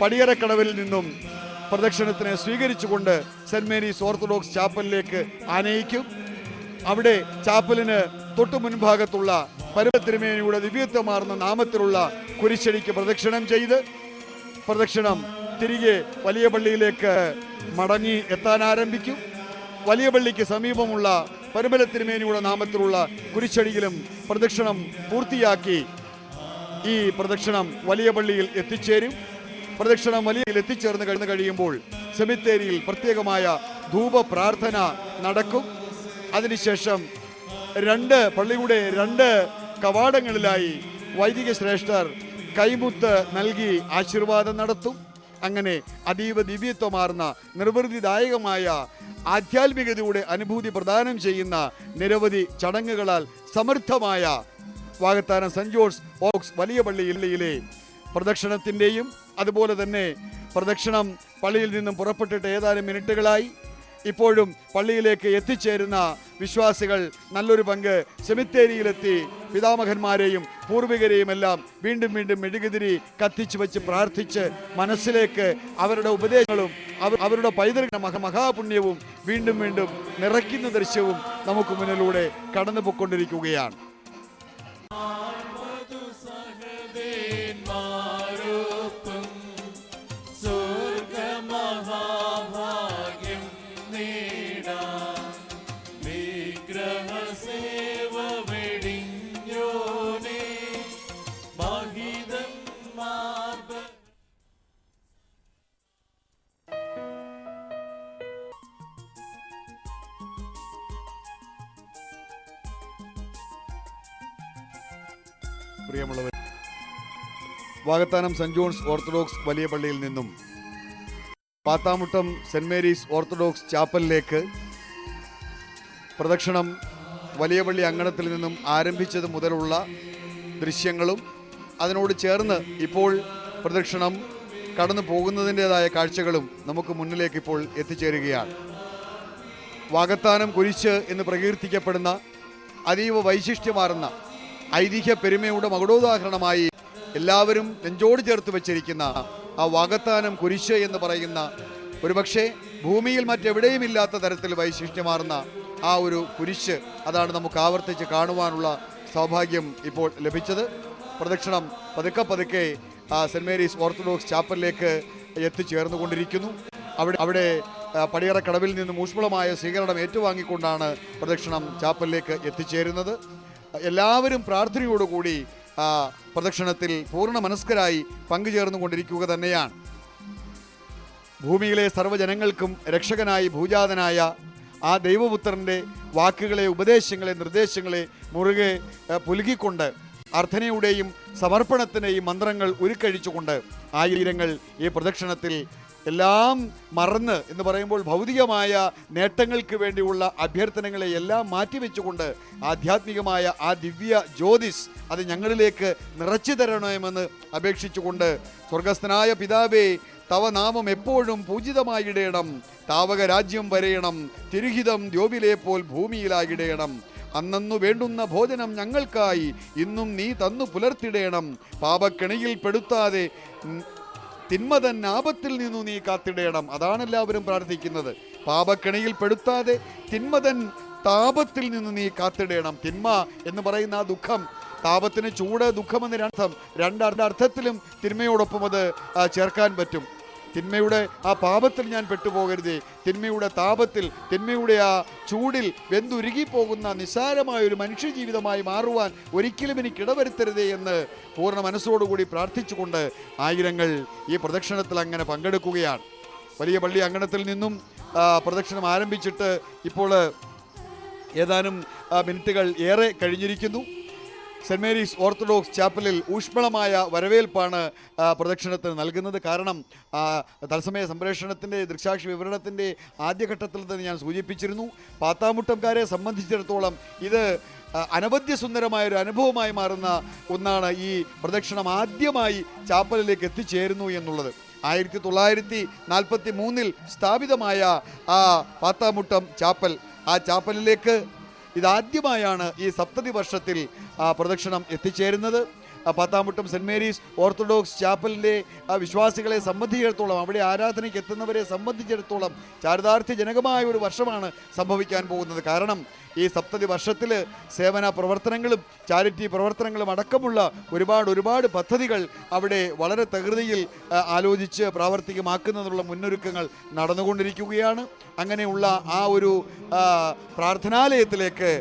പടിയറക്കടവിൽ നിന്നും പ്രദക്ഷിണത്തിനെ സ്വീകരിച്ചുകൊണ്ട് സെന്റ് മേരീസ് ഓർത്തഡോക്സ് ചാപ്പലിലേക്ക് ആനയിക്കും. അവിടെ ചാപ്പലിന് തൊട്ടു മുൻഭാഗത്തുള്ള പരമതിരുമേനിയുടെ ദിവ്യത്വമാർന്ന നാമത്തിലുള്ള കുരിശടിക്ക് പ്രദക്ഷിണം ചെയ്ത് പ്രദക്ഷിണം തിരികെ വലിയ പള്ളിയിലേക്ക് മടങ്ങി എത്താൻ ആരംഭിക്കും. വലിയ പള്ളിക്ക് സമീപമുള്ള പരമല തിരുമേനിയുടെ നാമത്തിലുള്ള കുരിശടിയിലും പ്രദക്ഷിണം പൂർത്തിയാക്കി ഈ പ്രദക്ഷിണം വലിയ പള്ളിയിൽ എത്തിച്ചേരും. പ്രദക്ഷിണം വലിയ എത്തിച്ചേർന്ന് കഴിയുമ്പോൾ സെമിത്തേരിയിൽ പ്രത്യേകമായ ധൂപ പ്രാർത്ഥന നടക്കും. അതിനുശേഷം പള്ളിയുടെ രണ്ട് കവാടങ്ങളിലായി വൈദിക ശ്രേഷ്ഠർ കൈമുത്ത് നൽകി ആശീർവാദം നടത്തും. അങ്ങനെ അതീവ ദിവ്യത്വമാർന്ന നിർവൃതിദായകമായ ആധ്യാത്മികതയുടെ അനുഭൂതി പ്രദാനം ചെയ്യുന്ന നിരവധി ചടങ്ങുകളാൽ സമൃദ്ധമായ വാകത്താനം സെന്റ് ജോർജ് ഓക്സ് വലിയ പള്ളിയിലെ പ്രദക്ഷിണത്തിൻ്റെയും അതുപോലെ തന്നെ പ്രദക്ഷിണം പള്ളിയിൽ നിന്നും പുറപ്പെട്ടിട്ട് ഏതാനും മിനിറ്റുകളായി. ഇപ്പോഴും പള്ളിയിലേക്ക് എത്തിച്ചേരുന്ന വിശ്വാസികൾ നല്ലൊരു പങ്ക് സെമിത്തേരിയിലെത്തി പിതാമഹന്മാരെയും പൂർവികരെയും എല്ലാം വീണ്ടും വീണ്ടും മെഴുകുതിരി കത്തിച്ചു വെച്ച് പ്രാർത്ഥിച്ച് മനസ്സിലേക്ക് അവരുടെ ഉപദേശങ്ങളും അവരുടെ പൈതൃക മഹാപുണ്യവും വീണ്ടും വീണ്ടും നിറയ്ക്കുന്ന ദൃശ്യവും നമുക്ക് മുന്നിലൂടെ കടന്നു പോയിക്കൊണ്ടിരിക്കുകയാണ്. പ്രിയമുള്ളവർ, വാകത്താനം സെന്റ് ജോൺസ് ഓർത്തഡോക്സ് വലിയ പള്ളിയിൽ നിന്നും പാത്താമുട്ടം സെന്റ് മേരീസ് ഓർത്തഡോക്സ് ചാപ്പലിലേക്ക് പ്രദക്ഷിണം വലിയ പള്ളി അങ്കണത്തിൽ നിന്നും ആരംഭിച്ചത് മുതലുള്ള ദൃശ്യങ്ങളും അതിനോട് ചേർന്ന് ഇപ്പോൾ പ്രദക്ഷിണം കടന്നു പോകുന്നതിൻ്റെതായ കാഴ്ചകളും നമുക്ക് മുന്നിലേക്ക് ഇപ്പോൾ എത്തിച്ചേരുകയാണ്. വാകത്താനം കുരിശ് എന്ന് പ്രകീർത്തിക്കപ്പെടുന്ന അതീവ വൈശിഷ്ട്യമാർന്ന ഐതിഹ്യ പെരുമയുടെ മകുടോദാഹരണമായി എല്ലാവരും നെഞ്ചോട് ചേർത്ത് വെച്ചിരിക്കുന്ന ആ വാകത്താനം കുരിശ് എന്ന് പറയുന്ന ഒരുപക്ഷെ ഭൂമിയിൽ മറ്റെവിടെയും ഇല്ലാത്ത തരത്തിൽ വൈശിഷ്ട്യമാർന്ന ആ ഒരു കുരിശ്, അതാണ് നമുക്ക് ആവർത്തിച്ച് കാണുവാനുള്ള സൗഭാഗ്യം ഇപ്പോൾ ലഭിച്ചത്. പ്രദക്ഷിണം പതുക്കെ പതുക്കെ സെന്റ് മേരീസ് ഓർത്തഡോക്സ് ചാപ്പലിലേക്ക് എത്തിച്ചേർന്നുകൊണ്ടിരിക്കുന്നു. അവിടെ പടിയറക്കടവിൽ നിന്ന് ഊഷ്മളമായ സ്വീകരണം ഏറ്റുവാങ്ങിക്കൊണ്ടാണ് പ്രദക്ഷിണം ചാപ്പലിലേക്ക് എത്തിച്ചേരുന്നത്. എല്ലാവരും പ്രാർത്ഥനയോടുകൂടി പ്രദക്ഷിണത്തിൽ പൂർണ്ണ മനസ്കരായി പങ്കുചേർന്നുകൊണ്ടിരിക്കുക തന്നെയാണ്. ഭൂമിയിലെ സർവ്വജനങ്ങൾക്കും രക്ഷകനായി ഭൂജാതനായ ആ ദൈവപുത്രൻ്റെ വാക്കുകളെ, ഉപദേശങ്ങളെ, നിർദ്ദേശങ്ങളെ മുറുകെ പുലുകിക്കൊണ്ട് അർത്ഥനയുടെയും സമർപ്പണത്തിൻ്റെയും മന്ത്രങ്ങൾ ഉരുക്കഴിച്ചുകൊണ്ട് ആയിരങ്ങൾ ഈ പ്രദക്ഷിണത്തിൽ എല്ലാം മറന്ന് എന്ന് പറയുമ്പോൾ ഭൗതികമായ നേട്ടങ്ങൾക്ക് വേണ്ടിയുള്ള അഭ്യർത്ഥനകളെ എല്ലാം മാറ്റിവെച്ചുകൊണ്ട് ആധ്യാത്മികമായ ആ ദിവ്യ ജ്യോതിസ് അത് ഞങ്ങളിലേക്ക് നിറച്ചു തരണമെന്ന് അപേക്ഷിച്ചുകൊണ്ട് സ്വർഗസ്ഥനായ പിതാവേ, തവ നാമം എപ്പോഴും പൂജിതമായിടേണം, താവക രാജ്യം വരയണം, തിരുഹിതം ദ്യോപിലെ പോൽ ഭൂമിയിലായിടേണം, അന്നു വേണ്ടുന്ന ഭോജനം ഞങ്ങൾക്കായി ഇന്നും നീ തന്നു പുലർത്തിടേണം, പാപക്കെണിയിൽ പെടുത്താതെ തിന്മതൻ ആപത്തിൽ നിന്നു നീ കാത്തിടേണം. അതാണ് എല്ലാവരും പ്രാർത്ഥിക്കുന്നത്. പാപക്കെണിയിൽ പെടുത്താതെ തിന്മതൻ താപത്തിൽ നിന്ന് നീ കാത്തിടേണം. തിന്മ എന്ന് പറയുന്ന ആ ദുഃഖം, താപത്തിന് ചൂട്, ദുഃഖമെന്ന് രണ്ടർത്ഥത്തിലും തിന്മയോടൊപ്പം അത് ചേർക്കാൻ പറ്റും. തിന്മയുടെ ആ പാപത്തിൽ ഞാൻ പെട്ടുപോകരുതേ, തിന്മയുടെ താപത്തിൽ, തിന്മയുടെ ആ ചൂടിൽ വെന്തുരുകിപ്പോകുന്ന നിസ്സാരമായൊരു മനുഷ്യജീവിതമായി മാറുവാൻ ഒരിക്കലും എനിക്ക് ഇടവരുത്തരുതേ എന്ന് പൂർണ്ണ മനസ്സോടുകൂടി പ്രാർത്ഥിച്ചുകൊണ്ട് ആയിരങ്ങൾ ഈ പ്രദക്ഷിണത്തിൽ അങ്ങനെ പങ്കെടുക്കുകയാണ്. വലിയ പള്ളി അങ്കണത്തിൽ നിന്നും പ്രദക്ഷിണം ആരംഭിച്ചിട്ട് ഇപ്പോൾ ഏതാനും മിനിറ്റുകൾ ഏറെ കഴിഞ്ഞിരിക്കുന്നു. സെൻറ് മേരീസ് ഓർത്തഡോക്സ് ചാപ്പലിൽ ഊഷ്മളമായ വരവേൽപ്പാണ് പ്രദക്ഷിണത്തിന് നൽകുന്നത്. കാരണം തത്സമയ സംപ്രേഷണത്തിൻ്റെ ദൃക്സാക്ഷി വിവരണത്തിൻ്റെ ആദ്യഘട്ടത്തിൽ തന്നെ ഞാൻ സൂചിപ്പിച്ചിരുന്നു, പാത്താമുട്ടംകാരെ സംബന്ധിച്ചിടത്തോളം ഇത് അനവധ്യ സുന്ദരമായൊരു അനുഭവമായി മാറുന്ന ഒന്നാണ്. ഈ പ്രദക്ഷിണം ആദ്യമായി ചാപ്പലിലേക്ക് എത്തിച്ചേരുന്നു എന്നുള്ളത് 1943 സ്ഥാപിതമായ ആ പാത്താമുട്ടം ചാപ്പൽ, ആ ചാപ്പലിലേക്ക് ഇതാദ്യമായാണ് ഈ സപ്തതി വർഷത്തിൽ പ്രദക്ഷിണം എത്തിച്ചേരുന്നത്. പാത്താമുട്ടം സെൻറ് മേരീസ് ഓർത്തഡോക്സ് ചാപ്പലിൻ്റെ വിശ്വാസികളെ സംബന്ധിച്ചിടത്തോളം, അവിടെ ആരാധനയ്ക്ക് എത്തുന്നവരെ സംബന്ധിച്ചിടത്തോളം ചാരിതാർത്ഥ്യജനകമായ ഒരു വർഷമാണ് സംഭവിക്കാൻ പോകുന്നത്. കാരണം ഈ സപ്തതി വർഷത്തിൽ സേവന പ്രവർത്തനങ്ങളും ചാരിറ്റി പ്രവർത്തനങ്ങളും അടക്കമുള്ള ഒരുപാട് പദ്ധതികൾ അവിടെ വളരെ തകൃതിയിൽ ആലോചിച്ച് പ്രാവർത്തികമാക്കുന്നതിനുള്ള മുന്നൊരുക്കങ്ങൾ നടന്നുകൊണ്ടിരിക്കുകയാണ്. അങ്ങനെയുള്ള ആ ഒരു പ്രാർത്ഥനാലയത്തിലേക്ക്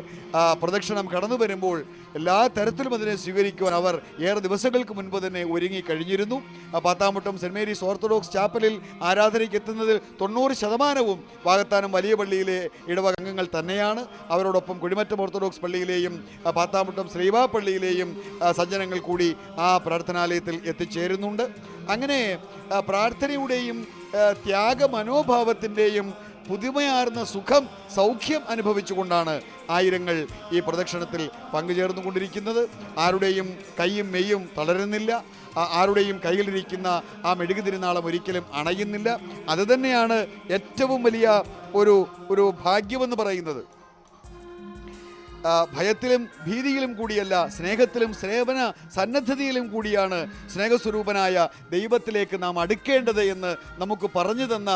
പ്രദക്ഷിണം കടന്നു വരുമ്പോൾ എല്ലാ തരത്തിലും അതിനെ സ്വീകരിക്കുവാൻ അവർ ഏറെ ദിവസങ്ങൾക്ക് മുൻപ് തന്നെ ഒരുങ്ങി കഴിഞ്ഞിരുന്നു. പാത്താമുട്ടം സെൻറ് മേരീസ് ഓർത്തഡോക്സ് ചാപ്പലിൽ ആരാധനയ്ക്ക് എത്തുന്നതിൽ 90% വാകത്താനം വലിയ പള്ളിയിലെ ഇടവക അംഗങ്ങൾ തന്നെയാണ്. അവരോടൊപ്പം കുഴിമറ്റം ഓർത്തഡോക്സ് പള്ളിയിലെയും പാത്താമുട്ടം ശ്രീവാ പള്ളിയിലെയും സജ്ജനങ്ങൾ കൂടി ആ പ്രാർത്ഥനാലയത്തിൽ എത്തിച്ചേരുന്നുണ്ട്. അങ്ങനെ പ്രാർത്ഥനയുടെയും ത്യാഗ മനോഭാവത്തിൻ്റെയും പുതുമയാർന്ന സുഖം സൗഖ്യം അനുഭവിച്ചുകൊണ്ടാണ് ആയിരങ്ങൾ ഈ പ്രദക്ഷിണത്തിൽ പങ്കുചേർന്നുകൊണ്ടിരിക്കുന്നത്. ആരുടെയും കൈയും മെയ്യും തളരുന്നില്ല, ആരുടെയും കയ്യിലിരിക്കുന്ന ആ മെഴുകു തിരുനാളം ഒരിക്കലും അണയുന്നില്ല. അതുതന്നെയാണ് ഏറ്റവും വലിയ ഒരു ഭാഗ്യമെന്ന് പറയുന്നത്. ഭയത്തിലും ഭീതിയിലും കൂടിയല്ല, സ്നേഹത്തിലും സേവന സന്നദ്ധതയിലും കൂടിയാണ് സ്നേഹസ്വരൂപനായ ദൈവത്തിലേക്ക് നാം അടുക്കേണ്ടത് എന്ന് നമുക്ക് പറഞ്ഞു തന്ന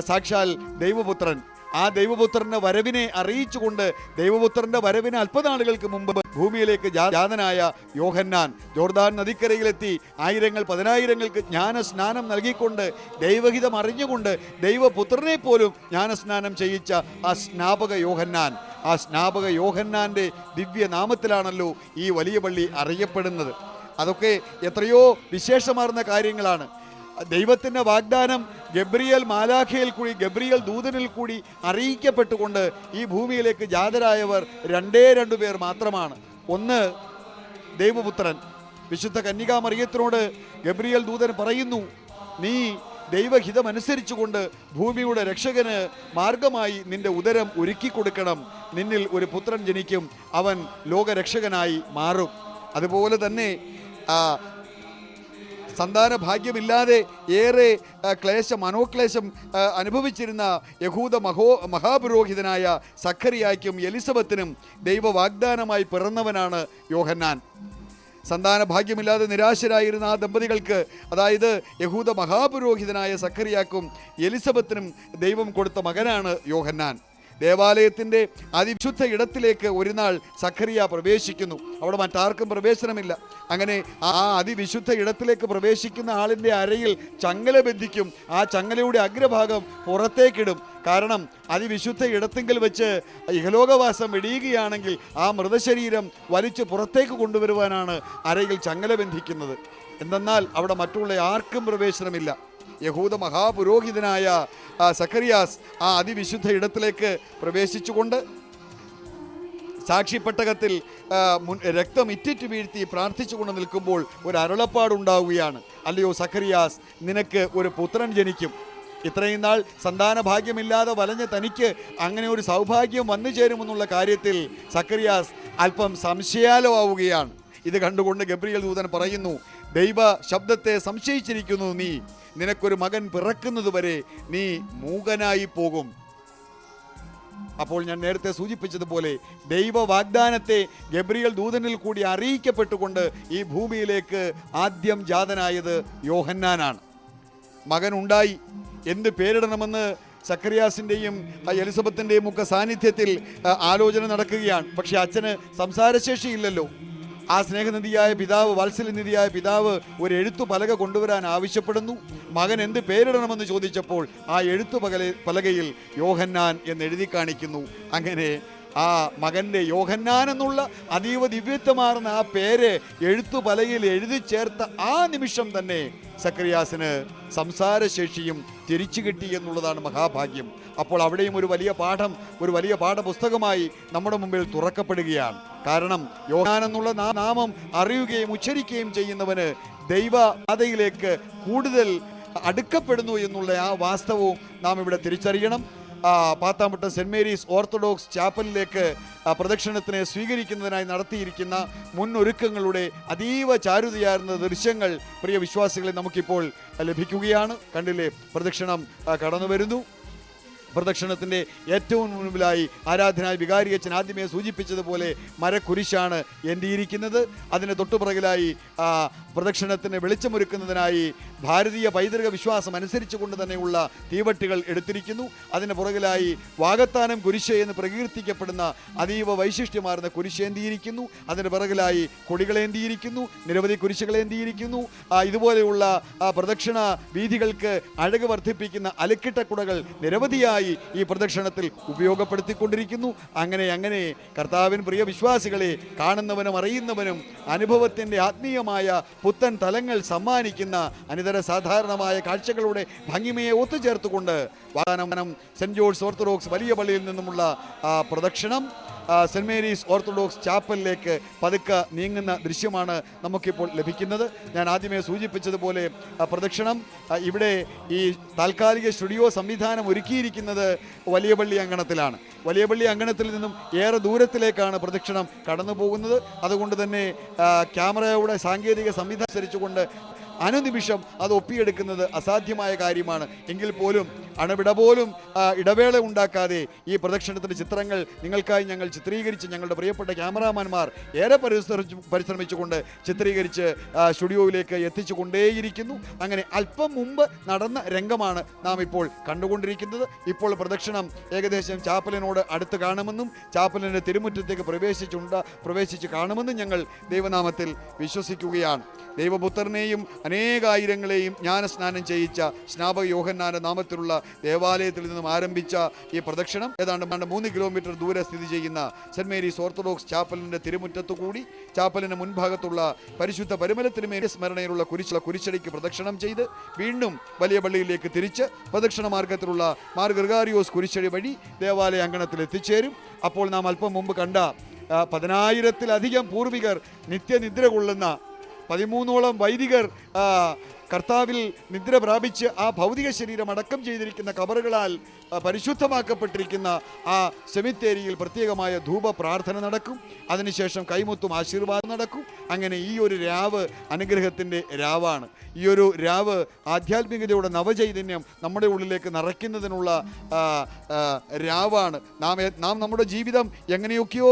സാക്ഷാൽ ദൈവപുത്രൻ, ആ ദൈവപുത്രൻ്റെ വരവിനെ അറിയിച്ചുകൊണ്ട് ദൈവപുത്രൻ്റെ വരവിന് അല്പനാളുകൾക്ക് മുമ്പ് ഭൂമിയിലേക്ക് ജാതനായ യോഹന്നാൻ ജോർദാൻ നദിക്കരയിലെത്തി ആയിരങ്ങൾ പതിനായിരങ്ങൾക്ക് ജ്ഞാനസ്നാനം നൽകിക്കൊണ്ട് ദൈവഹിതം അറിഞ്ഞുകൊണ്ട് ദൈവപുത്രനെ പോലും ജ്ഞാനസ്നാനം ചെയ്യിച്ച ആ സ്നാപക യോഹന്നാൻ, ആ സ്നാപക യോഹന്നാൻ്റെ ദിവ്യനാമത്തിലാണല്ലോ ഈ വലിയ പള്ളി അറിയപ്പെടുന്നത്. അതൊക്കെ എത്രയോ വിശേഷമാർന്ന കാര്യങ്ങളാണ്. ദൈവത്തിൻ്റെ വാഗ്ദാനം ഗബ്രിയേൽ മാലാഖയിൽ കൂടി, ഗബ്രിയേൽ ദൂതനിൽ കൂടി അറിയിക്കപ്പെട്ടുകൊണ്ട് ഈ ഭൂമിയിലേക്ക് ജാതരായവർ 2 പേർ മാത്രമാണ്. ഒന്ന് ദൈവപുത്രൻ. വിശുദ്ധ കന്യകാമറിയത്തിനോട് ഗബ്രിയേൽ ദൂതൻ പറയുന്നു, നീ ദൈവഹിതമനുസരിച്ചുകൊണ്ട് ഭൂമിയുടെ രക്ഷകന് മാർഗമായി നിന്റെ ഉദരം ഒരുക്കി കൊടുക്കണം, നിന്നിൽ ഒരു പുത്രൻ ജനിക്കും, അവൻ ലോകരക്ഷകനായി മാറും. അതുപോലെ തന്നെ സന്താന ഭാഗ്യമില്ലാതെ ഏറെ മനോക്ലേശം അനുഭവിച്ചിരുന്ന യഹൂദ മഹാപുരോഹിതനായ സഖറിയായ്ക്കും എലിസബത്തിനും ദൈവവാഗ്ദാനമായി പിറന്നവനാണ് യോഹന്നാൻ. സന്താന ഭാഗ്യമില്ലാതെ നിരാശരായിരുന്ന ആ ദമ്പതികൾക്ക്, അതായത് യഹൂദ മഹാപുരോഹിതനായ സഖറിയാക്കും എലിസബത്തിനും ദൈവം കൊടുത്ത മകനാണ് യോഹന്നാൻ. ദേവാലയത്തിൻ്റെ അതിവിശുദ്ധ ഇടത്തിലേക്ക് ഒരു നാൾ സഖറിയ പ്രവേശിക്കുന്നു. അവിടെ മറ്റാർക്കും പ്രവേശനമില്ല. അങ്ങനെ ആ അതിവിശുദ്ധ ഇടത്തിലേക്ക് പ്രവേശിക്കുന്ന ആളിൻ്റെ അരയിൽ ചങ്ങല ബന്ധിക്കും. ആ ചങ്ങലയുടെ അഗ്രഭാഗം പുറത്തേക്കിടും. കാരണം അതിവിശുദ്ധ ഇടത്തെങ്കിൽ വെച്ച് ഇഹലോകവാസം വെടിയുകയാണെങ്കിൽ ആ മൃതശരീരം വലിച്ച് പുറത്തേക്ക് കൊണ്ടുവരുവാനാണ് അരയിൽ ചങ്ങല ബന്ധിക്കുന്നത്. എന്തെന്നാൽ അവിടെ മറ്റുള്ള ആർക്കും പ്രവേശനമില്ല. യഹൂദ മഹാപുരോഹിതനായ സഖറിയാസ് ആ അതിവിശുദ്ധ ഇടത്തിലേക്ക് പ്രവേശിച്ചുകൊണ്ട് സാക്ഷിപ്പെട്ടകത്തിൽ രക്തം ഇറ്റിറ്റ് വീഴ്ത്തി പ്രാർത്ഥിച്ചുകൊണ്ട് നിൽക്കുമ്പോൾ ഒരു അരുളപ്പാടുണ്ടാവുകയാണ്. അല്ലയോ സഖറിയാസ്, നിനക്ക് ഒരു പുത്രൻ ജനിക്കും. ഇത്രയും നാൾ സന്താന ഭാഗ്യമില്ലാതെ വലഞ്ഞ തനിക്ക് അങ്ങനെ ഒരു സൗഭാഗ്യം വന്നു ചേരുമെന്നുള്ള കാര്യത്തിൽ സഖറിയാസ് അല്പം സംശയാലുവാവുകയാണ്. ഇത് കണ്ടുകൊണ്ട് ഗബ്രിയേൽ ദൂതൻ പറയുന്നു, ദൈവ ശബ്ദത്തെ സംശയിച്ചിരിക്കുന്നു നീ, നിനക്കൊരു മകൻ പിറക്കുന്നതുവരെ നീ മൂകനായി പോകും. അപ്പോൾ ഞാൻ നേരത്തെ സൂചിപ്പിച്ചതുപോലെ ദൈവ വാഗ്ദാനത്തെ ഗബ്രിയേൽ ദൂതനിൽ കൂടി അറിയിക്കപ്പെട്ടുകൊണ്ട് ഈ ഭൂമിയിലേക്ക് ആദ്യം ജാതനായത് യോഹന്നാനാണ്. മകനുണ്ടായി. എന്ത് പേരിടണമെന്ന് സഖറിയാസിൻ്റെയും എലിസബത്തിൻ്റെയും ഒക്കെ സാന്നിധ്യത്തിൽ ആലോചന നടക്കുകയാണ്. പക്ഷെ അച്ഛന് സംസാരശേഷിയില്ലല്ലോ. ആ സ്നേഹനിധിയായ പിതാവ്, വാത്സല്യനിധിയായ പിതാവ് ഒരു എഴുത്തു പലക കൊണ്ടുവരാൻ ആവശ്യപ്പെടുന്നു. മകൻ എന്ത് പേരിടണമെന്ന് ചോദിച്ചപ്പോൾ ആ എഴുത്തു പലകയിൽ യോഹന്നാൻ എന്ന് എഴുതി കാണിക്കുന്നു. അങ്ങനെ ആ മകൻ്റെ യോഹന്നാൻ എന്നുള്ള അതീവ ദിവ്യത്വമാർന്ന ആ പേര് എഴുത്തുപലകയിൽ എഴുതി ചേർത്ത ആ നിമിഷം തന്നെ സക്കറിയാസിന് സംസാരശേഷിയും തിരിച്ചു കിട്ടി എന്നുള്ളതാണ് മഹാഭാഗ്യം. അപ്പോൾ അവിടെയും ഒരു വലിയ പാഠപുസ്തകമായി നമ്മുടെ മുമ്പിൽ തുറക്കപ്പെടുകയാണ്. കാരണം യോഹന്നാൻ എന്നുള്ള നാമം അറിയുകയും ഉച്ചരിക്കുകയും ചെയ്യുന്നവന് ദൈവപാതയിലേക്ക് കൂടുതൽ അടുക്കപ്പെടുന്നു എന്നുള്ള ആ വാസ്തവവും നാം ഇവിടെ തിരിച്ചറിയണം. പാത്താമ്പട്ടം സെൻറ് മേരീസ് ഓർത്തഡോക്സ് ചാപ്പലിലേക്ക് പ്രദക്ഷിണത്തിനെ സ്വീകരിക്കുന്നതിനായി നടത്തിയിരിക്കുന്ന മുന്നൊരുക്കങ്ങളുടെ അതീവ ചാരുതയാർന്ന ദൃശ്യങ്ങൾ പ്രിയ വിശ്വാസികളെ നമുക്കിപ്പോൾ ലഭിക്കുകയാണ്. കണ്ടില്ലേ, പ്രദക്ഷിണം കടന്നു വരുന്നു. പ്രദക്ഷിണത്തിൻ്റെ ഏറ്റവും മുൻപിലായി ആരാധനായ വികാരിയച്ഛൻ ആദ്യമേ സൂചിപ്പിച്ചതുപോലെ മരക്കുരിശാണ് എന്തിയിരിക്കുന്നത്. അതിന് തൊട്ടുപിറകിലായി പ്രദക്ഷിണത്തിന് വെളിച്ചമൊരുക്കുന്നതിനായി ഭാരതീയ പൈതൃക വിശ്വാസം അനുസരിച്ച് കൊണ്ട് തന്നെയുള്ള തീവട്ടികൾ എടുത്തിരിക്കുന്നു. അതിന് പുറകിലായി വാകത്താനം കുരിശ് എന്ന് പ്രകീർത്തിക്കപ്പെടുന്ന അതീവ വൈശിഷ്ട്യമാർന്ന കുരിശേന്തിയിരിക്കുന്നു. അതിന് പിറകിലായി കൊടികളേന്തിയിരിക്കുന്നു, നിരവധി കുരിശുകളേന്തിയിരിക്കുന്നു. ഇതുപോലെയുള്ള പ്രദക്ഷിണ വീഥികൾക്ക് അഴക് വർദ്ധിപ്പിക്കുന്ന അലക്കിട്ടക്കുടകൾ നിരവധിയായി ഈ പ്രദക്ഷിണത്തിൽ ഉപയോഗപ്പെടുത്തിക്കൊണ്ടിരിക്കുന്നു. അങ്ങനെ കർത്താവിൻ പ്രിയ വിശ്വാസികളെ കാണുന്നവനും അറിയുന്നവനും അനുഭവത്തിൻ്റെ ആത്മീയമായ പുത്തൻ തലങ്ങൾ സമ്മാനിക്കുന്ന അനിതര സാധാരണമായ കാഴ്ചകളുടെ ഭംഗിമയെ ഒത്തുചേർത്തുകൊണ്ട് വാഹനം സെൻറ് ജോർജ് ഓർത്തഡോക്സ് വലിയ പള്ളിയിൽ നിന്നുമുള്ള പ്രദക്ഷിണം സെൻറ് മേരീസ് ഓർത്തഡോക്സ് ചാപ്പലിലേക്ക് പതുക്കെ നീങ്ങുന്ന ദൃശ്യമാണ് നമുക്കിപ്പോൾ ലഭിക്കുന്നത്. ഞാൻ ആദ്യമേ സൂചിപ്പിച്ചതുപോലെ പ്രദക്ഷിണം ഇവിടെ ഈ താൽക്കാലിക സ്റ്റുഡിയോ സംവിധാനം ഒരുക്കിയിരിക്കുന്നത് വലിയ പള്ളി അങ്കണത്തിലാണ്. വലിയ പള്ളി അങ്കണത്തിൽ നിന്നും ഏറെ ദൂരത്തിലേക്കാണ് പ്രദക്ഷിണം കടന്നു പോകുന്നത്. അതുകൊണ്ട് തന്നെ ക്യാമറയുടെ സാങ്കേതിക സംവിധാനം അനുസരിച്ചുകൊണ്ട് അനുനിമിഷം അത് ഒപ്പിയെടുക്കുന്നത് അസാധ്യമായ കാര്യമാണ്. എങ്കിൽ പോലും അണുവിട പോലും ഇടവേള ഉണ്ടാക്കാതെ ഈ പ്രദക്ഷിണത്തിൻ്റെ ചിത്രങ്ങൾ നിങ്ങൾക്കായി ഞങ്ങൾ ചിത്രീകരിച്ച് ഞങ്ങളുടെ പ്രിയപ്പെട്ട ക്യാമറാമാൻമാർ ഏറെ പരിശ്രമിച്ചുകൊണ്ട് ചിത്രീകരിച്ച് സ്റ്റുഡിയോയിലേക്ക് എത്തിച്ചു കൊണ്ടേയിരിക്കുന്നു. അങ്ങനെ അല്പം മുമ്പ് നടന്ന രംഗമാണ് നാം ഇപ്പോൾ കണ്ടുകൊണ്ടിരിക്കുന്നത്. ഇപ്പോൾ പ്രദക്ഷിണം ഏകദേശം ചാപ്പലിനോട് അടുത്ത് കാണുമെന്നും ചാപ്പലിൻ്റെ തിരുമുറ്റത്തേക്ക് പ്രവേശിച്ച് കാണുമെന്നും ഞങ്ങൾ ദൈവനാമത്തിൽ വിശ്വസിക്കുകയാണ്. ദൈവപുത്രനെയും അനേകായിരങ്ങളെയും ജ്ഞാനസ്നാനം ചെയ്യിച്ച സ്നാപക യോഹന്നാന്റെ നാമത്തിലുള്ള ദേവാലയത്തിൽ നിന്നും ആരംഭിച്ച ഈ പ്രദക്ഷിണം ഏതാണ്ട് 3 കിലോമീറ്റർ ദൂരെ സ്ഥിതി ചെയ്യുന്ന സെൻറ് മേരീസ് ഓർത്തഡോക്സ് ചാപ്പലിൻ്റെ തിരുമുറ്റത്തു കൂടി ചാപ്പലിന് മുൻഭാഗത്തുള്ള പരിശുദ്ധ പരിമലത്തിനുമേൽ സ്മരണയിലുള്ള കുരിശടിക്ക് പ്രദക്ഷിണം ചെയ്ത് വീണ്ടും വലിയ പള്ളിയിലേക്ക് തിരിച്ച് പ്രദക്ഷിണ മാർഗത്തിലുള്ള മാർ ഗ്രിഗാരിയോസ് കുരിശടി വഴി ദേവാലയ അങ്കണത്തിൽ എത്തിച്ചേരും. അപ്പോൾ നാം അല്പം മുമ്പ് കണ്ട 10,000-ലധികം പൂർവികർ നിത്യനിദ്ര കൊള്ളുന്ന 13ഓളം വൈദികർ കർത്താവിൽ നിദ്ര പ്രാപിച്ച് ആ ഭൗതിക ശരീരം അടക്കം ചെയ്തിരിക്കുന്ന കബറുകളാൽ പരിശുദ്ധമാക്കപ്പെട്ടിരിക്കുന്ന ആ സെമിത്തേരിയിൽ പ്രത്യേകമായ ധൂപ പ്രാർത്ഥന നടക്കും. അതിനുശേഷം കൈമുത്തും ആശീർവാദം നടക്കും. അങ്ങനെ ഈ ഒരു രാവ് അനുഗ്രഹത്തിൻ്റെ രാവാണ്. ഈ ഒരു രാവ് ആധ്യാത്മികതയുടെ നവചൈതന്യം നമ്മുടെ ഉള്ളിലേക്ക് നിറയ്ക്കുന്നതിനുള്ള രാവാണ്. നാം നമ്മുടെ ജീവിതം എങ്ങനെയൊക്കെയോ